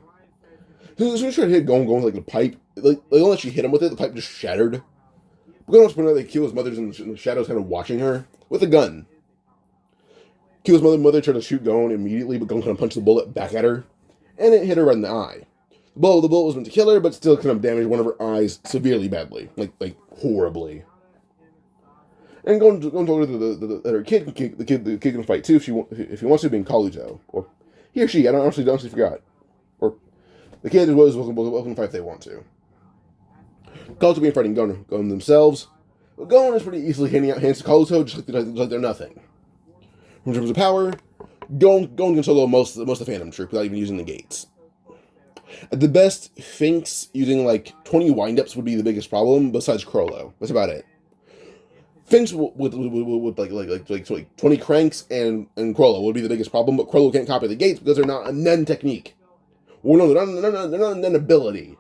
So she tried to hit going with like the pipe. Like only she hit him with it, the pipe just shattered. But then point out that Kilo's mother's in the shadows, kind of watching her with a gun. Kilo's mother tried to shoot Gon immediately, but Gon kind of punched the bullet back at her, and it hit her right in the eye. The bullet was meant to kill her, but still kind of damaged one of her eyes severely badly, like horribly. And Gon told her that her kid can fight too if he wants to, being Kaluto, or he or she. I honestly forgot. Or the kid was welcome to fight if they want to. Kaluto being fighting Gon themselves. But Gon is pretty easily handing out hands to Kaluto just like they're nothing. In terms of power, Gon can solo most of the Phantom Troop without even using the gates. At the best, Finks using like 20 windups would be the biggest problem, besides Crollo. That's about it. Finks with like 20 cranks and Crollo would be the biggest problem, but Crollo can't copy the gates because they're not a Nen technique. Well, no, they're not a Nen ability.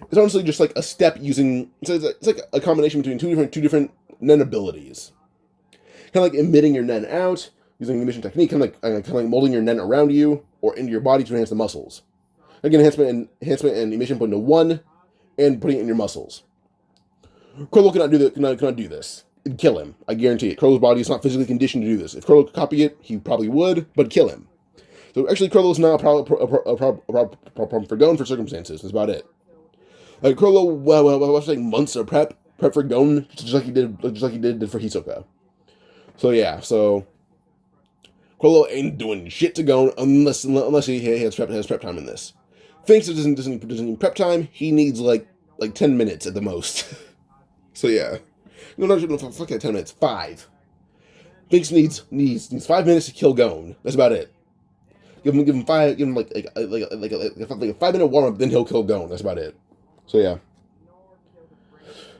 It's honestly just like a step using. So it's like a combination between two different Nen abilities. Kind of like emitting your Nen out using the emission technique, kind of like molding your Nen around you or into your body to enhance the muscles. Like enhancement and emission put into one, and putting it in your muscles. Crollo cannot do this. It'd kill him. I guarantee it. Crollo's body is not physically conditioned to do this. If Crollo could copy it, he probably would, but kill him. So actually, Crollo's not a problem for Gon for circumstances. That's about it. Like Crollo, was like months of prep for Gon, just like he did for Hisoka. So yeah, Crollo ain't doing shit to Gon unless he has prep time in this. Finks doesn't need prep time. He needs like 10 minutes at the most. So yeah, no, fuck that 10 minutes. 5. Finks needs 5 minutes to kill Gon. That's about it. Give him 5. Give him like a 5-minute warm up. Then he'll kill Gon. That's about it. So yeah.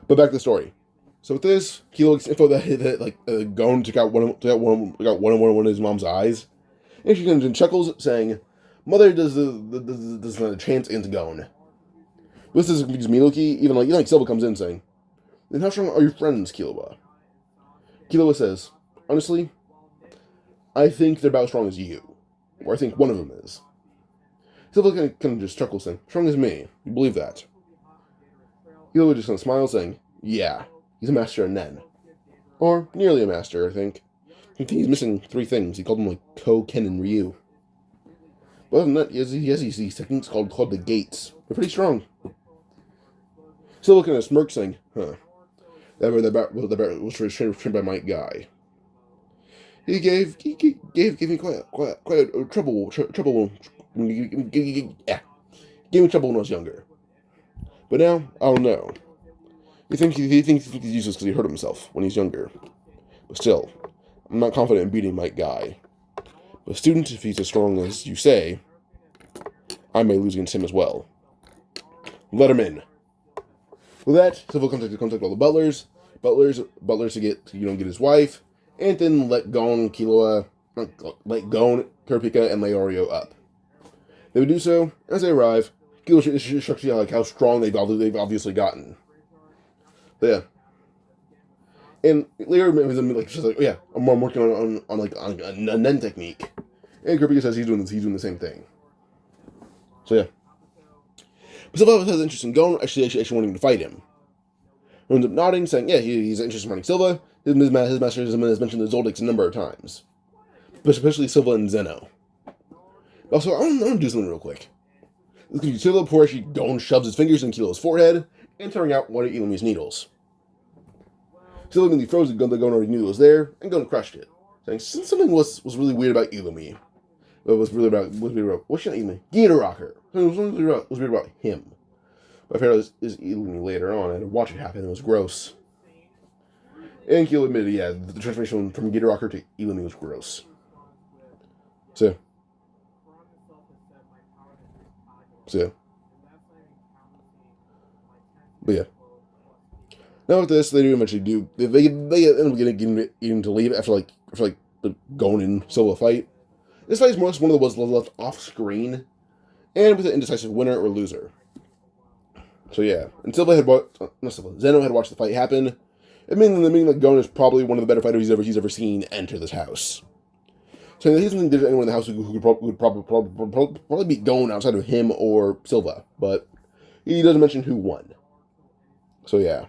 But back to the story. So with this, Kilo gets info that Gon took out one of his mom's eyes, and she comes and chuckles, saying, "Mother does not a chance into Gon." This is confused Miluki. Even like Silva comes in saying, "Then how strong are your friends, Killua?" Killua says, "Honestly, I think they're about as strong as you, or I think one of them is." Silva kind of just chuckles, saying, "Strong as me. You believe that?" Killua just kind of smiles, saying, "Yeah. He's a master in Nen. Or nearly a master, I think. I think he's missing 3 things. He called them like Ko, Ken, and Ryu. But other than that, he has these techniques called the gates. They're pretty strong." Still looking at a smirk, saying, "Huh. That was trained by Might Gai. He gave me quite a trouble. Gave me trouble when I was younger. But now, I don't know. He thinks he's useless because he hurt himself when he's younger. But still, I'm not confident in beating Might Gai. But student, if he's as strong as you say, I may lose against him as well. Let him in. With that, Zevil contact all the butlers to get his wife, and then let go Kurapika and Leorio up. They would do so as they arrive. Kilo instructs you how strong they've obviously gotten. So, yeah. And Leorio she's like, oh yeah, I'm working on a Nen technique, and Kurapika says he's doing the same thing. So yeah. But Silva has interest in Gon, actually wanting to fight him. He ends up nodding, saying, yeah, he's interested in fighting Silva. His master has mentioned the Zoldyck a number of times. But especially Silva and Zeno. Also, I'm going to do something real quick. This can be Silva before actually Gon shoves his fingers in Kilo's forehead and tearing out one of Ilumi's needles. Silva immediately froze the gun that Gon already knew was there, and Gon crushed it, saying something was really weird about Ilumi. Was weird about what's your name? Gita Rocker. Was weird about him. But I found out this Ilumi later on, and to watch it happen, it was gross. And Kilo admitted, yeah, the transformation from Gita Rocker to Ilumi was gross. So yeah. But yeah. Now with this, they do eventually do. They end up getting him to leave after the Gon and Silva fight. This fight is more or less one of the ones left off screen, and with an indecisive winner or loser. So yeah, and Zeno had watched the fight happen, admitting that Gon is probably one of the better fighters he's ever seen enter this house. So he doesn't think there's anyone in the house who would probably beat Gon outside of him or Silva, but he doesn't mention who won. So yeah.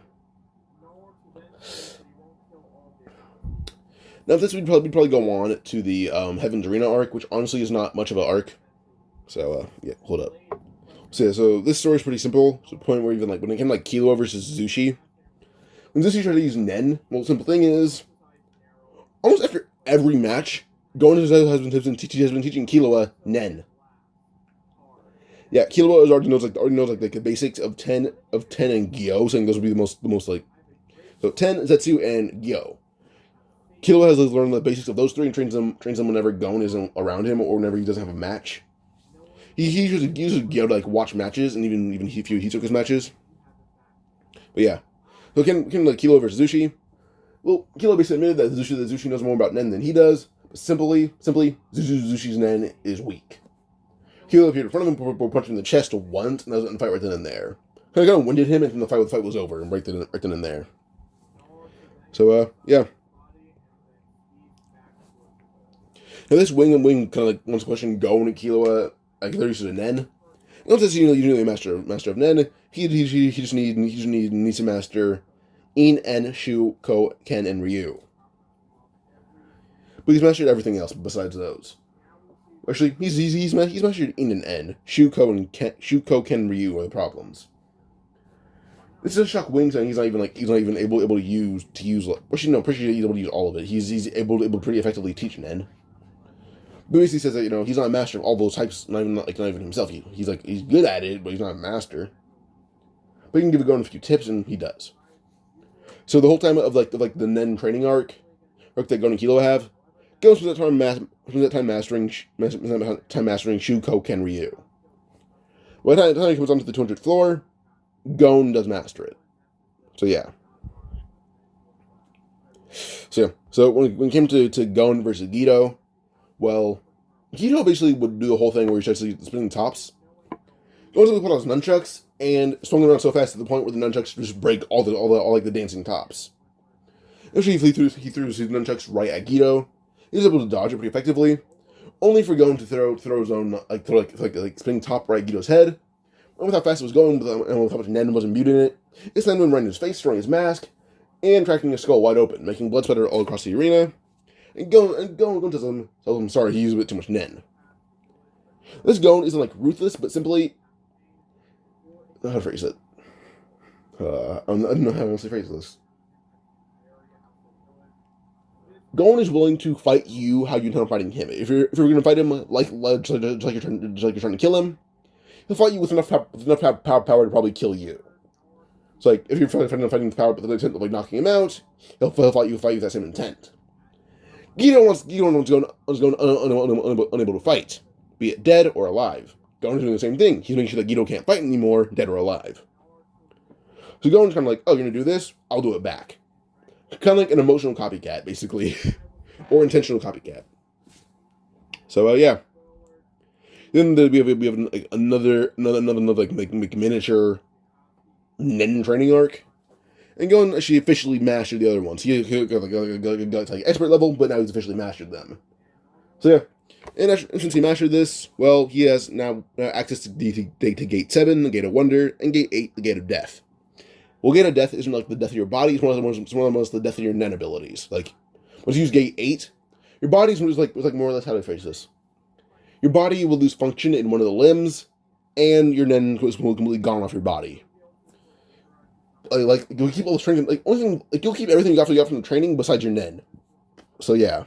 Now this would probably go on to the Heaven's Arena arc, which honestly is not much of an arc. So yeah, hold up. So yeah, so this story is pretty simple. To the point where even when it came to Kilo versus Zushi, when Zushi tried to use Nen, well, the simple thing is, almost after every match, Gon has been teaching Killua Nen. Yeah, Killua already knows the basics of 10 and Gyo, saying those would be the most so 10, Zetsu, and Gyo. Killua has learned the basics of those three and trains them whenever Gon isn't around him or whenever he doesn't have a match. He uses Gyo to watch matches and even if he took his matches. But yeah, so can Killua versus Zushi. Well, Killua basically admitted that Zushi knows more about Nen than he does. But simply, Zushi's Nen is weak. Killua appeared in front of him, punched him in the chest once, and that was in the fight right then and there. Kind of winded him, and then the fight was over, and right then and there. So yeah. Now this Wing kind of wants to question Gon and Killua, they're used to Nen. Once that's usually a master of Nen, he just needs to master In, En, Shu, Ko, Ken, and Ryu. But he's mastered everything else besides those. Actually, he's mastered In and En. Shu, Ko, Ken, Ryu are the problems. This does shock Wing, saying he's not even able to use. Actually, no, pretty sure he's able to use all of it. He's able to pretty effectively teach Nen. But basically says that he's not a master of all those types. Not even himself. He's good at it, but he's not a master. But he can give Gon a few tips, and he does. So the whole time of the Nen training arc that Gon and Kilo have, Gon spends that time mastering Shu, Ko, Ken, Ryu. By the time he comes onto the 200th floor, Gon does master it. So yeah. So when it came to Gon versus Gedo, well, Gedo basically would do the whole thing where he starts spinning tops. Gon would put out his nunchucks and swung around so fast to the point where the nunchucks just break all the dancing tops. Eventually, he threw his nunchucks right at Gedo. He was able to dodge it pretty effectively, only for Gon to throw his own spinning top right at Gedo's head. And with how fast it was going, and with how much Nen wasn't muted in it, this Nen went right in his face, throwing his mask, and cracking his skull wide open, making blood splatter all across the arena. And Gon tells him sorry, he used a bit too much Nen. This Gon isn't ruthless, but simply, how to phrase it? I don't know how else to phrase this. Gon is willing to fight you how you intend on fighting him. If you're going to fight him like you're trying to kill him, he'll fight you with enough power to probably kill you. So like if you're fighting the power with the intent of like knocking him out, he'll fight you with that same intent. Geedo wants going unable to fight, be it dead or alive. Gon's doing the same thing. He's making sure that Geedo can't fight anymore, dead or alive. So Gon's kind of like, oh, you're gonna do this? I'll do it back. Kind of like an emotional copycat, basically, or intentional copycat. So yeah. Then we have like, another like miniature Nen training arc. And Gon actually officially mastered the other ones. He got like expert level, but now he's officially mastered them. So yeah. And since he mastered this, well, he has now access to Gate 7, the Gate of Wonder, and Gate 8, the Gate of Death. Well, Gate of Death isn't like the death of your body, it's one of the death of your Nen abilities. Like, once you use Gate 8, your body's just like more or less, how to phrase this. Your body will lose function in one of the limbs, and your Nen will completely gone off your body. Like you'll keep all the training, like only thing, like you'll keep everything you got from the training besides your Nen. So yeah.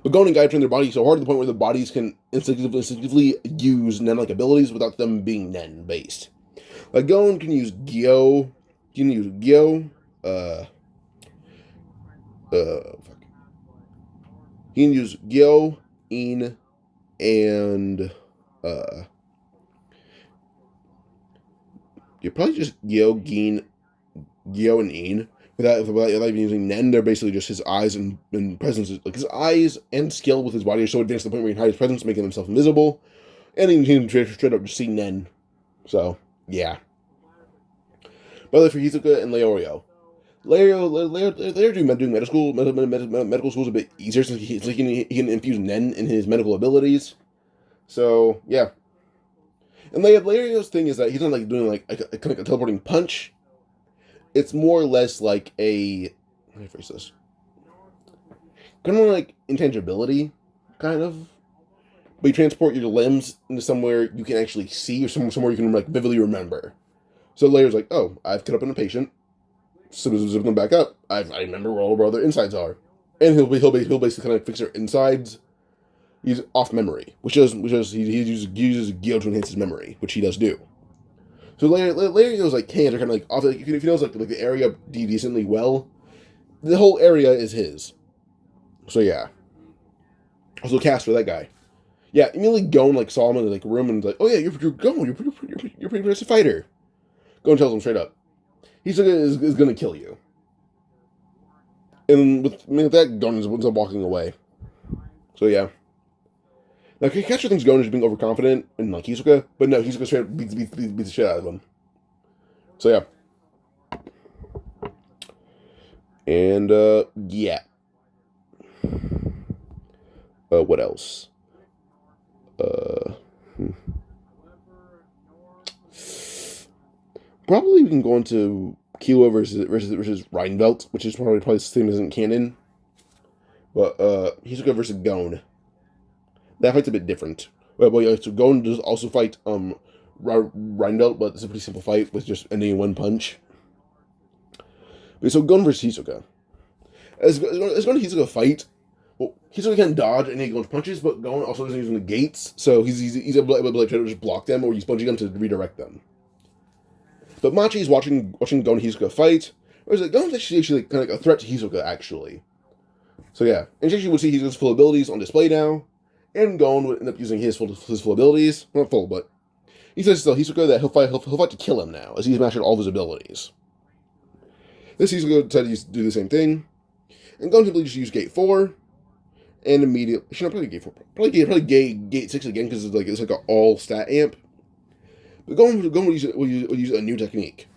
But Gon and Gai train their bodies so hard to the point where the bodies can instinctively use Nen-like abilities without them being Nen based. Like Gon can use Gyo, He can use Gyo, In, and you're probably just Gyo, and In. Without even using Nen, they're basically just his eyes and presence. Like his eyes and skill with his body are so advanced to the point where he can hide his presence, making himself invisible, and he can straight up just see Nen. So yeah. By the way, for Hisoka and Leorio doing medical school is a bit easier since he can infuse Nen in his medical abilities. So yeah. And Leorio's thing is that he's not like doing like a teleporting punch. It's more or less like a, how do I phrase this? Kind of like intangibility, kind of. But you transport your limbs into somewhere you can actually see, or somewhere you can like vividly remember. So Leorio's like, oh, I've cut up in a patient. Zip them back up. I remember where all their insides are, and he'll basically kind of fix their insides. He's off memory, which is he uses Gyo to enhance his memory, which he does do. So Leorio's like hands are kind of like off. Like, if he knows like the area decently well, the whole area is his. So yeah. Also cast for that guy. Yeah, immediately Gon like saw him in like room and was like, oh yeah, you're Gon, you're pretty impressive fighter. Gon tells him straight up, Hisoka is gonna kill you. And with that, Gon ends up walking away. So yeah. Now, Kakashi thinks Gon is being overconfident in like Hisoka, but no, Hisoka straight up beats the shit out of him. So yeah. And yeah. What else? Probably we can go into Killua versus Reinbelt, which is probably the same as in canon. But Hisoka versus Gon. That fight's a bit different. Well, yeah, so Gon does also fight Reinbelt, but it's a pretty simple fight with just ending in one punch. But so Gon versus Hisoka. As Gon and Hisoka fight, well, Hisoka can dodge any Gon's punches, but Gon also doesn't use the gates, so he's able to try to just block them or use bungee gun to redirect them. But Machi is watching Gon and Hisoka fight, whereas Gon's actually kind of like a threat to Hisoka, actually. So yeah, and she would see Hisoka's full abilities on display now, and Gon would end up using his full abilities. Not full, but he says to Hisoka that he'll fight to kill him now, as he's mastered all of his abilities. This Hisoka decided to do the same thing, and Gon simply just used Gate 4, and immediately, should not probably Gate 4, probably Gate 6 again, because it's like an all stat amp. But Gon will use a new technique.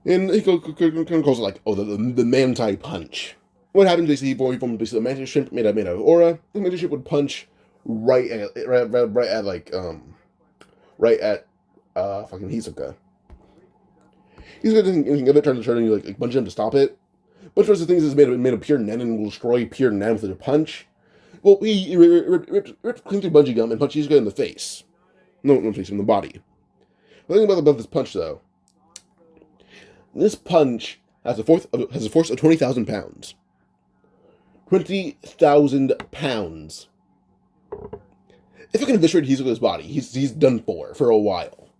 And he kind of calls it like, oh, the Manti Punch. What happens basically, he formed basically a mantis shrimp made out of aura. The mantis shrimp would punch right at fucking Hisoka. Hisoka doesn't anything of it, trying to like punch him to stop it. But first the things is made of pure Nen and will destroy pure Nen with a punch. Well, he ripped clean through bungee gum and punched Hisoka in the face. No face, in the body. The thing about this punch though, this punch has a force of 20,000 pounds. 20,000 pounds. If I can eviscerate Hisoka's body, he's done for a while.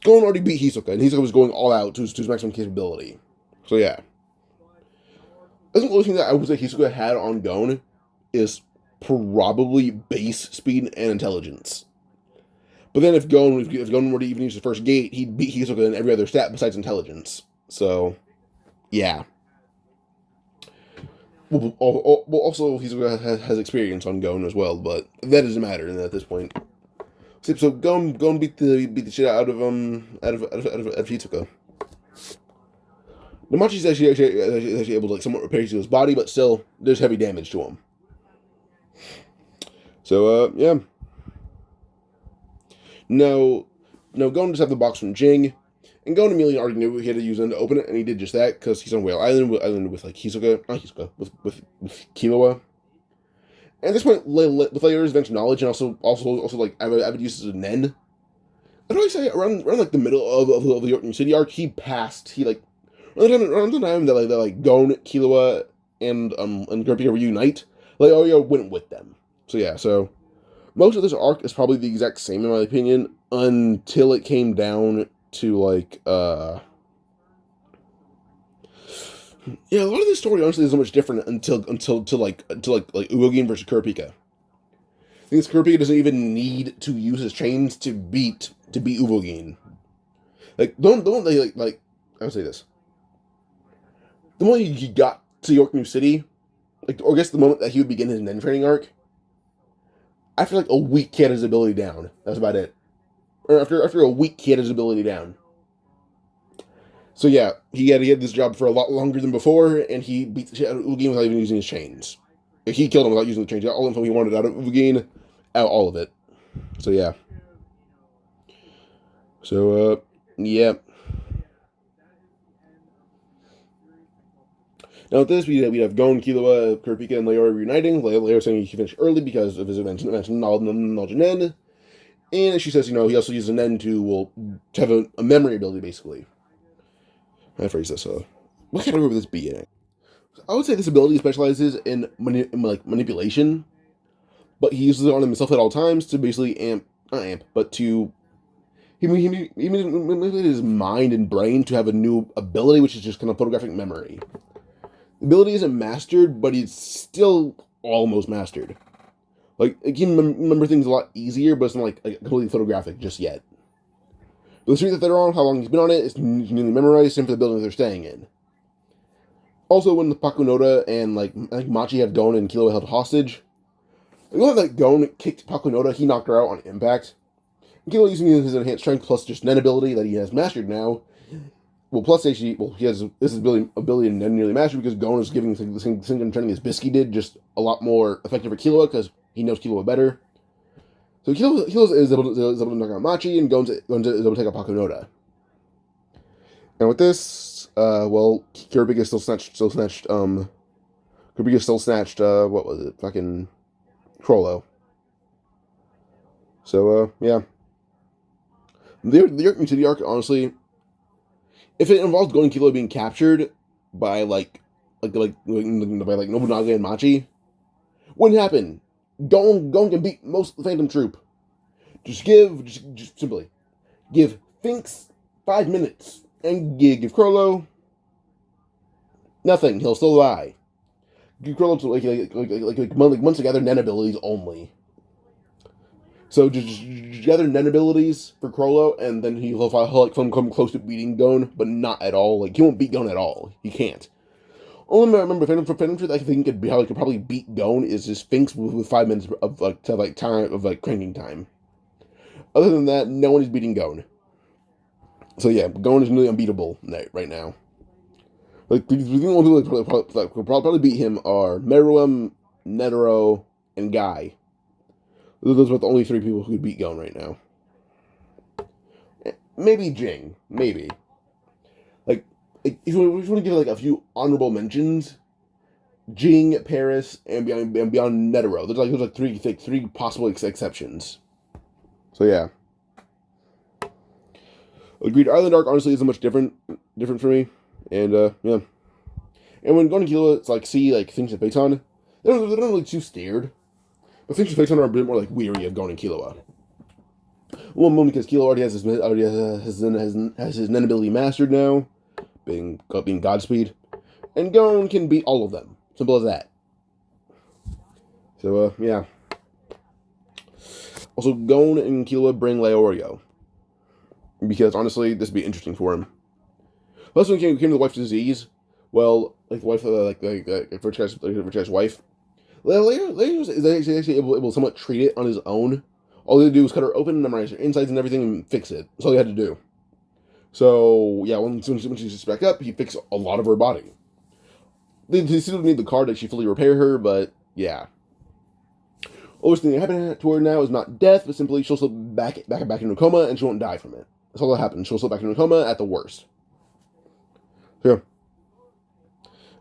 Gon already beat Hisoka, and Hisoka was going all out to his maximum capability. So yeah. I think the only thing that I would say Hisoka had on Gon is probably base speed and intelligence. But then if Gon were to even use the first gate, he'd beat Hisoka in every other stat besides intelligence. So, yeah. Well, also Hisoka has experience on Gon as well, but that doesn't matter at this point. So Gon beat the shit out of Hisoka. Namachi's actually able to like somewhat repair his body, but still there's heavy damage to him. So yeah. No, Gon just have the box from Jing, and Gon immediately already knew he had to use them to open it, and he did just that because he's on Whale Island with like with Killua. And at this point, with Layer's advanced knowledge and also like avid uses of Nen, I'd probably say around like the middle of the York New City arc, he like around the time that like Gon, Killua, and Garpia reunite, like Oyo went with them. So yeah, so most of this arc is probably the exact same in my opinion until it came down to like yeah, a lot of this story honestly isn't much different until Uogin versus Kurapika. I think Kurapika doesn't even need to use his chains to beat Uogin. Like don't like I would say this. The moment he got to York New City, like or I guess the moment that he would begin his Nen training arc, after like a week he had his ability down. That's about it. Or after a week he had his ability down. So yeah, he had this job for a lot longer than before, and he beat the shit out of Uogin without even using his chains. He killed him without using the chains. He got all the info he wanted out of Uogin, out all of it. So yeah. So yeah. Now with this, we have Gon, Killua, Kurapika, and Leora reuniting. Leora saying he finished early because of his advanced knowledge of Nen. And she says, he also uses Nen to have a memory ability, basically. I phrase this, what category would this be in? I would say this ability specializes in manipulation, but he uses it on himself at all times to basically he manipulated his mind and brain to have a new ability, which is just kind of photographic memory. The ability isn't mastered, but it's still almost mastered. Like, he can remember things a lot easier, but it's not like completely photographic just yet. But the street that they're on, how long he's been on it, is newly memorized, same for the building they're staying in. Also, when the Pakunoda and, I think Machi have Gon and Killua held hostage, the moment that Gon kicked Pakunoda, he knocked her out on impact. And Killua, using his enhanced strength plus just Nen ability that he has mastered now, he has this ability in Nen nearly mastered because Gon is giving the same training as Bisky did, just a lot more effective for Killua because he knows Killua better. So Killua is able to knock out Machi, and Gon's able to take out Pakunoda. And with this, Kurapika still snatched, what was it? Fucking Crollo. So, yeah. The York New City arc, honestly, if it involved Gon and Killua being captured by, Nobunaga and Machi, wouldn't happen. Gon can beat most of the Phantom Troop. Just simply give Finks 5 minutes and give Crollo nothing. He'll still die. Give Crollo months together Nen abilities only. So just gather Nen abilities for Crollo, and then he'll come close to beating Gon, but not at all. He won't beat Gon at all. He can't. Only I remember Phantom Troop I think could probably beat Gon is just Finks with 5 minutes of cranking time. Other than that, no one is beating Gon. So yeah, Gon is nearly unbeatable right now. The only people that could probably beat him are Meruem, Netero, and Gai. Those are the only 3 people who could beat Gon right now. Maybe Jing, maybe. If you want to give a few honorable mentions, Jing, Paris, and beyond Netero. There's 3 possible exceptions. So yeah. Agreed. Island arc honestly isn't much different for me, and yeah. And when going to Killua, see things to face on, they're not really too scared, but things to face on are a bit more weary of going to Killua. One because Kilo already has his Nen ability mastered now, being Godspeed, and Gon can beat all of them. Simple as that. So yeah. Also, Gon and Killua bring Leorio, because honestly, this would be interesting for him. Plus, when it came to the wife's disease, well, like the wife, rich guy's wife, Leorio is actually able to somewhat treat it on his own. All he had to do was cut her open, memorize her insides and everything, and fix it. That's all he had to do. So, yeah, when she gets back up, he fixed a lot of her body. They still need the card to actually fully repair her, but, yeah. Always thing that happened to her now is not death, but simply she'll slip back into a coma, and she won't die from it. That's all that happens. She'll slip back into a coma at the worst. So, yeah.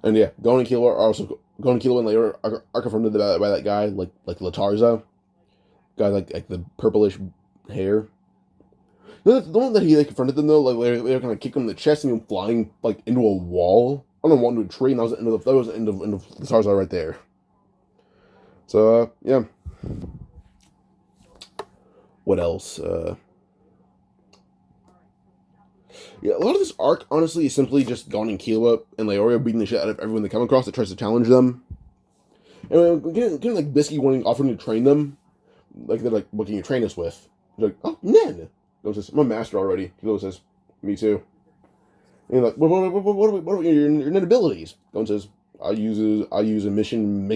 And, yeah, Gon and Killua and Leorio are confronted by that guy, like Latarza. Guy like the purplish hair. The one that he confronted them though, they were kind of kick him in the chest and him flying into a wall. I don't know, into a tree, and that was the end of the Tarzan right there. So yeah. What else? Yeah, a lot of this arc honestly is simply just Gon and Killua and Leorio beating the shit out of everyone they come across that tries to challenge them. And getting like Bisky offering to train them. Like, they're like, what can you train us with? He's like, oh, Nen. Gon says, I'm a master already. Kilo says, me too. And he's like, what are your Nen abilities? Gon says, I use emission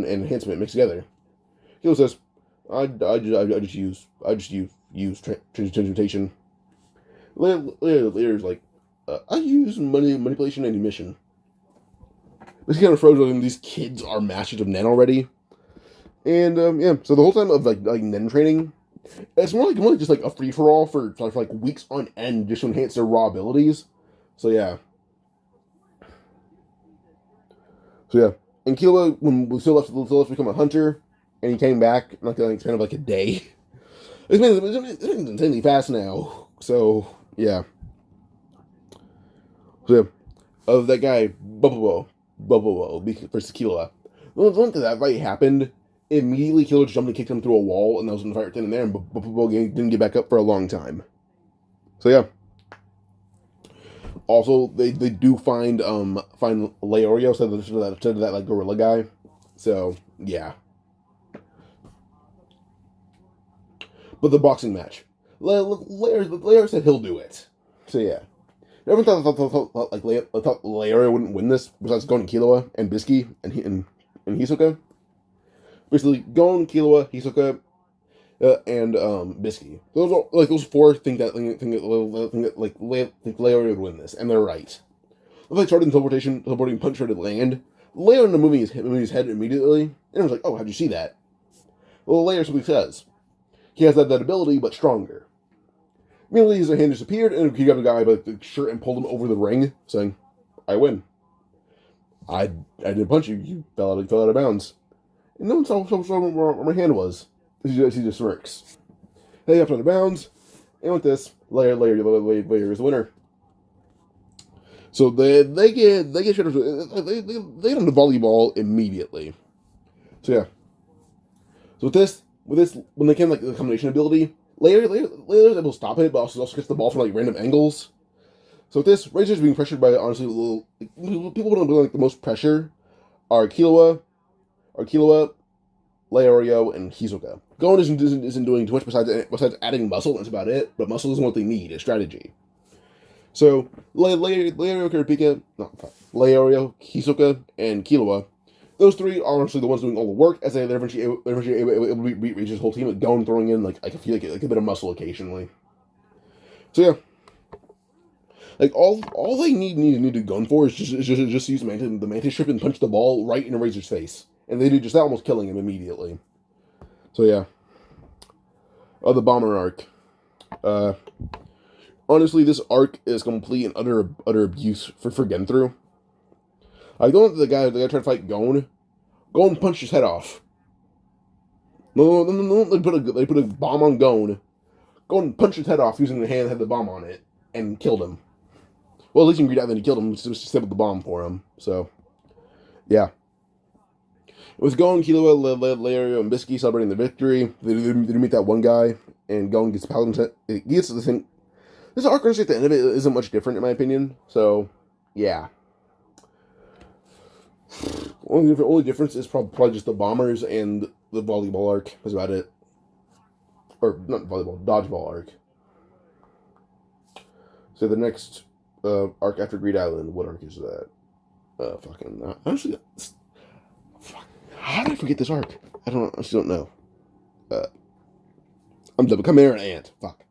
enhancement mixed together. Kilo says, I just use transmutation. Later's like, I use manipulation and emission. This kind of froze when these kids are masters of Nen already. And yeah, so the whole time of like Nen training, it's more like just like a free for all for like weeks on end, just to enhance their raw abilities. So yeah, and Killua, when we still left to become a hunter, and he came back like kind of like a day. It's been insanely fast now. So yeah, of that guy Bubble versus Killua. Once that fight happened, immediately Killua jumped and kicked him through a wall, and that was when the fight right in there, and Bubble didn't get back up for a long time. So yeah. Also, they do find Leorio instead of that like gorilla guy. So yeah. But the boxing match, Leorio said he'll do it. So yeah. Everyone thought Leorio wouldn't win this, besides Gon and Killua and Bisky and Hisoka. Basically, Gon, Killua, Hisoka, and Bisky. Those are those four think that Leorio would win this, and they're right. If I started in teleporting punch started land, Leorio ended up moving his head immediately, and I was like, oh, how'd you see that? Well, Leorio simply says he has that ability, but stronger. Immediately his hand disappeared, and he got a guy by the shirt and pulled him over the ring, saying, I win. I didn't punch you, you fell out of bounds. And no one saw where my hand was. He just smirks. They got out of bounds, and with this, Leorio is the winner. So they get shut up. They get on the volleyball immediately. So yeah. So with this, when they came the combination ability, Leorio is able to stop it, but also gets the ball from random angles. So with this, Razor's being pressured by honestly people who don't bring the most pressure are Killua, Leorio, and Hisoka. Gon isn't doing too much besides adding muscle. That's about it. But muscle isn't what they need. It's strategy. So Leorio, Hisoka, and Killua. Those three are honestly the ones doing all the work, as they're eventually able to beat Razor's whole team. Gon throwing in I feel like a bit of muscle occasionally. So yeah. All they need to Gon for is just use the mantis strip and punch the ball right in Razor's face. And they do just that, almost killing him immediately. So yeah. The bomber arc. Honestly, this arc is complete and utter abuse for Genthru. I don't the guy tried to fight Gon. Gon punched his head off. No, they put a bomb on Gon. Gon punched his head off using the hand that had the bomb on it and killed him. Well, at least he agreed out, then he killed him. Just set up the bomb for him. So, yeah. With Gon, Killua, Lario, and Bisky celebrating the victory, they meet that one guy, and Gon gets Paladin. It gets the thing. This arc, honestly, at the end of it isn't much different, in my opinion. So, yeah. Only difference is probably just the bombers and the volleyball arc. That's about it. Or, not volleyball, dodgeball arc. So the next arc after Greed Island, what arc is that? Honestly, fuck, how did I forget this arc? I honestly don't know. I'm the Chimera Ant. Fuck.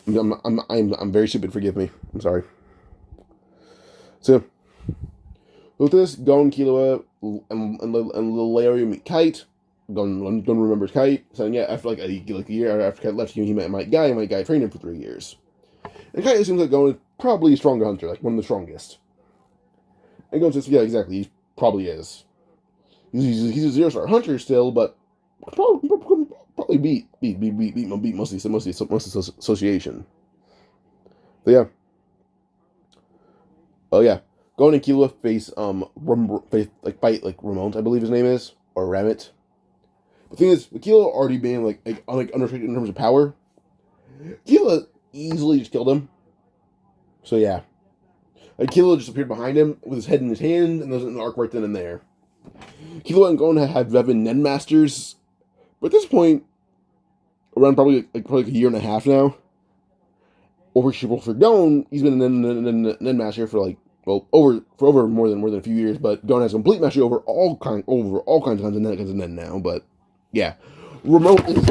I'm very stupid. Forgive me. I'm sorry. So with this, Gon, Killua, and Lario meet Kite. Gon remembers Kite. So yeah, after like a year after Kite left, he met Might Gai. Might Gai trained him for 3 years. And Kite assumes that Gon is probably a stronger hunter, like one of the strongest. And Gon says, yeah, exactly, he probably is. He's a 0-star hunter still, but probably beat most of the association. So yeah. Oh yeah. Gon and Killua fight like Ramon, I believe his name is, or Ramit. The thing is, with Killua already being like unrestricted in terms of power, Killua easily just killed him. So yeah. Like Killua just appeared behind him with his head in his hand, and there's an arc right then and there. Killua and Gon have been Nen Masters, but at this point, around probably a year and a half now. For Gon, he's been a Nen Master for over more than a few years, but Gon has complete mastery over all kinds of Nen now. But yeah, remote is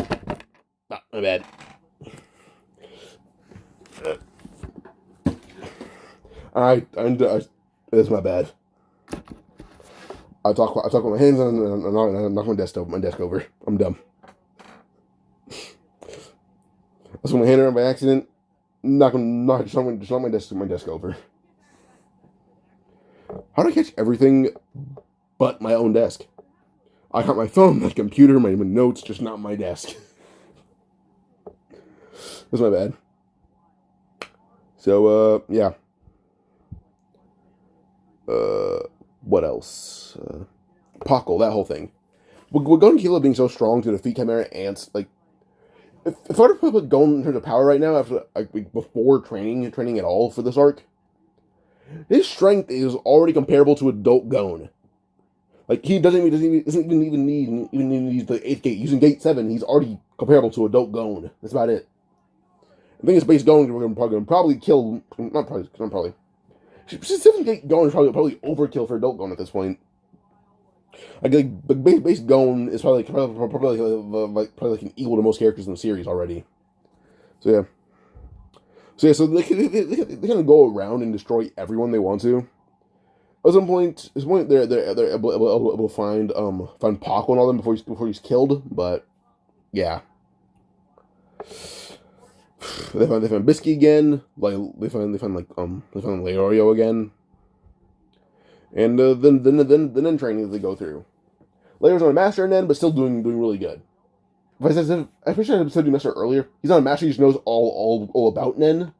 not my bad. That's my bad. I talk with my hands and I'm knock my desk over. I'm dumb. I swung my hand around by accident. Knock my desk over. How do I catch everything but my own desk? I caught my phone, my computer, my notes, just not my desk. That's my bad. So, yeah. What else? Pockle, that whole thing. With Gon and Killua being so strong to defeat Chimera Ants, like, if I were to put Gon in terms of power right now, after before training at all for this arc, his strength is already comparable to adult Gon. Like he doesn't even need the 8th gate. Using gate 7, he's already comparable to adult Gon. That's about it. The thing is, base Gon we're gonna probably kill. Not probably. 7th gate Gon is probably overkill for adult Gon at this point. Like base Gon is probably like an equal to most characters in the series already. So yeah. So they kind of go around and destroy everyone they want to. At some point, they're able to find Paco and all them before he's killed. But yeah, they find Bisky again. Like they find Leorio again, and then training that they go through. Leorio's not a master in Nen, but still doing really good. I said you master earlier. He's not a master. He just knows all about Nen,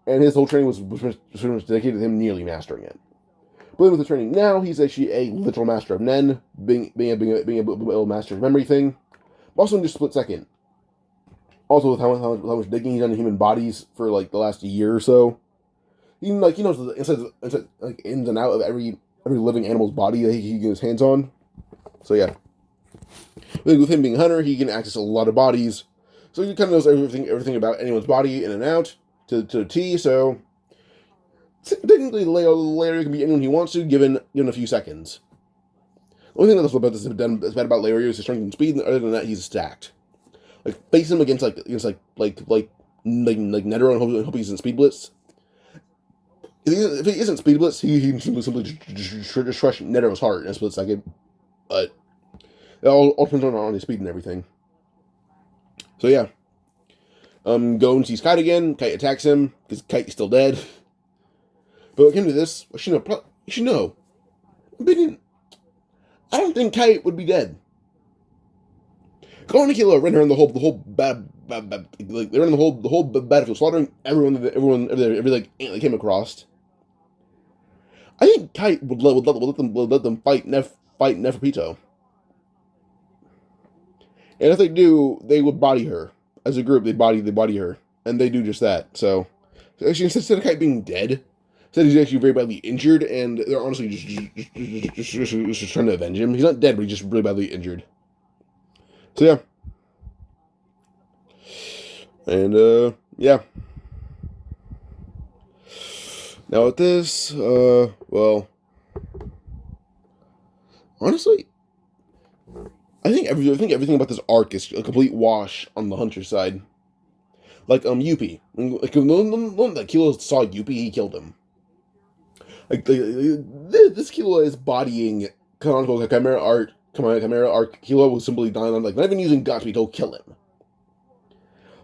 and his whole training was dedicated to him nearly mastering it. But then with the training now, he's actually a literal master of Nen, being a master of memory thing. Also in just split second. Also with how much digging he's done in human bodies for like the last year or so. He knows the inside ins and out of every living animal's body that he can get his hands on. So yeah. With him being a hunter, he can access a lot of bodies. So he kind of knows everything about anyone's body in and out to the T, so technically Lario can be anyone he wants to, given a few seconds. The only thing that's bad about Lario is his strength and speed, and other than that, he's stacked. Like face him against Netero and hope he's in Speed Blitz. If he isn't Speed Blitz, he can simply just crush Netero's heart in a split second. But it all depends on his speed and everything. So yeah. Gon sees Kite again. Kite attacks him because Kite is still dead. But when it came to this, you should know. I don't think Kite would be dead. Gon and Killua ran around the whole they ran the whole battlefield, slaughtering everyone they came across. I think Kite would let them fight enough fight Neferpito. And if they do, they would body her. As a group, they body her. And they do just that. So actually, instead of Kite being dead, said he's actually very badly injured, and they're honestly just trying to avenge him. He's not dead, but he's just really badly injured. So yeah. And yeah. Now with this, well, honestly, I think everything about this arc is a complete wash on the Hunter side. Like Yuppie, like the Kilo saw Yuppie, he killed him. Like this Kilo is bodying canonical Chimera Art. Kilo was simply dying on, like, not even using Godspeed to kill him.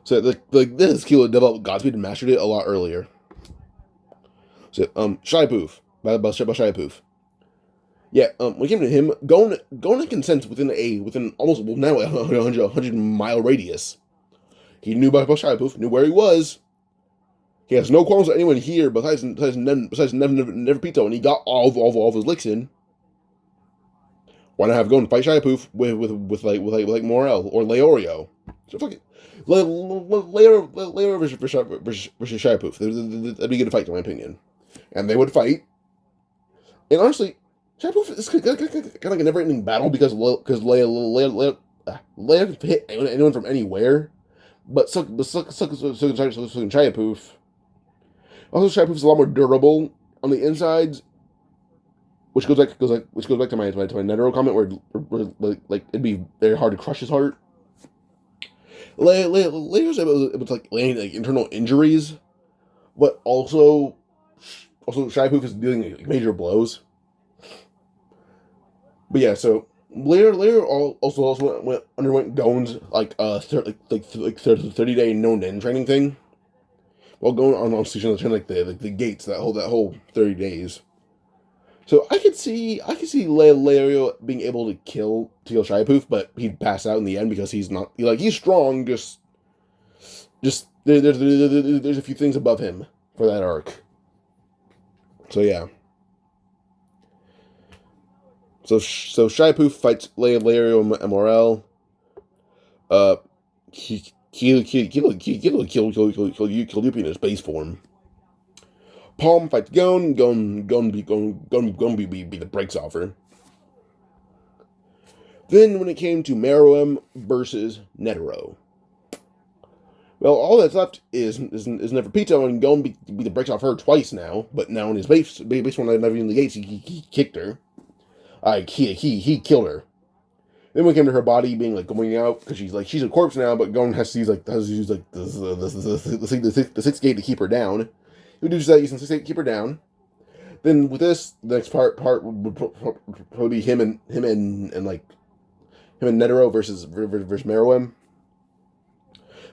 So like this Kilo developed Godspeed and mastered it a lot earlier. So Shy Poof by Shy Poof. Yeah, when it came to him, going to consent within almost now a 100-mile radius. He knew about Shy Poof, knew where he was. He has no qualms with anyone here besides Neferpito, and he got all of his licks in. Why not have go and fight Shy Poof with like Morel or Leorio? So fuck it. Leorio versus Shy Poof. That'd be a good fight, in my opinion. And they would fight. And honestly, Shy Poof is kind of like a never-ending battle because Leia can hit anyone from anywhere. But Shy Poof. Also, Shy Poof is a lot more durable on the insides, which goes back to my Netero comment where like it'd be very hard to crush his heart. Leia's able to like land like internal injuries, but also Shy Poof is dealing like major blows. But yeah, so Leia also underwent Gon's like 30-day known end training thing. While going on station like the gates that whole 30 days. So I could see Leia being able to kill Shy Poof, but he'd pass out in the end because he's strong. Just there's a few things above him for that arc. So yeah. So Shy Poof fights Leia and Morel. Kill Yuppie in his base form. Palm fights Gon be the brakes off her. Then when it came to Meruem versus Netero, well, all that's left is Neferpito, and Gon be the brakes off her twice now. But now in his base form, never in the gates, he kicked her. He killed her. Then when it came to her body being like going out because she's a corpse now, but Gon has to use the sixth gate to keep her down. He would use that using the sixth gate to keep her down. Then with this, the next part would probably be him and Netero versus Meruem.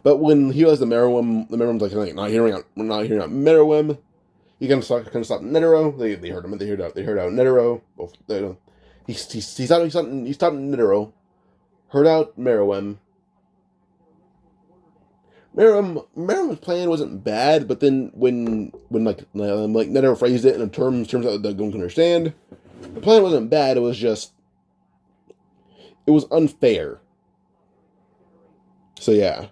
But when he realized the Meruem's like not hearing out Meruem, he kind of stopped Netero. They heard him. They heard out Netero. Both he stopped Netero. Heard out Meruem. Meruem's plan wasn't bad, but then when Netero phrased it in terms that Gon can understand, the plan wasn't bad. It was unfair. So yeah.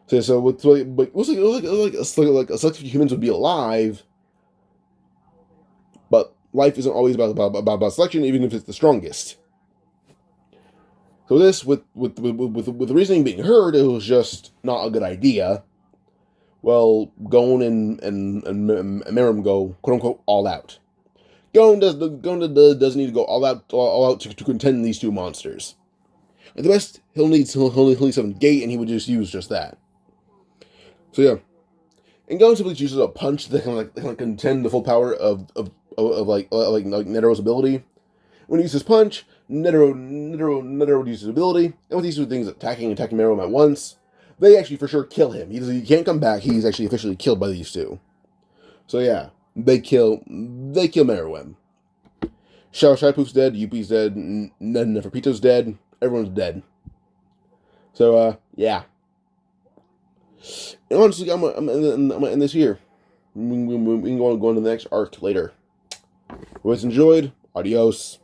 So it was like a select few humans would be alive, but life isn't always about selection, even if it's the strongest. So this, with the reasoning being heard, it was just not a good idea. Well, Gon and Meruem go quote unquote all out. Gon doesn't need to go all out to contend these two monsters. At the best, he'll need some gate, and he would just use just that. So yeah, and Gon simply chooses a punch that can contend the full power of Netero's ability. When he uses punch, Netero uses his ability, and with these two things attacking Meruem at once, they actually for sure kill him. He can't come back. He's actually officially killed by these two. So yeah, they kill Meruem. Shy Poof's dead, Yuppie's dead, Neferpito's dead, everyone's dead. So yeah. And honestly, I'm gonna end this here. We can go on to the next arc later. Who has enjoyed, adios.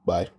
Bye.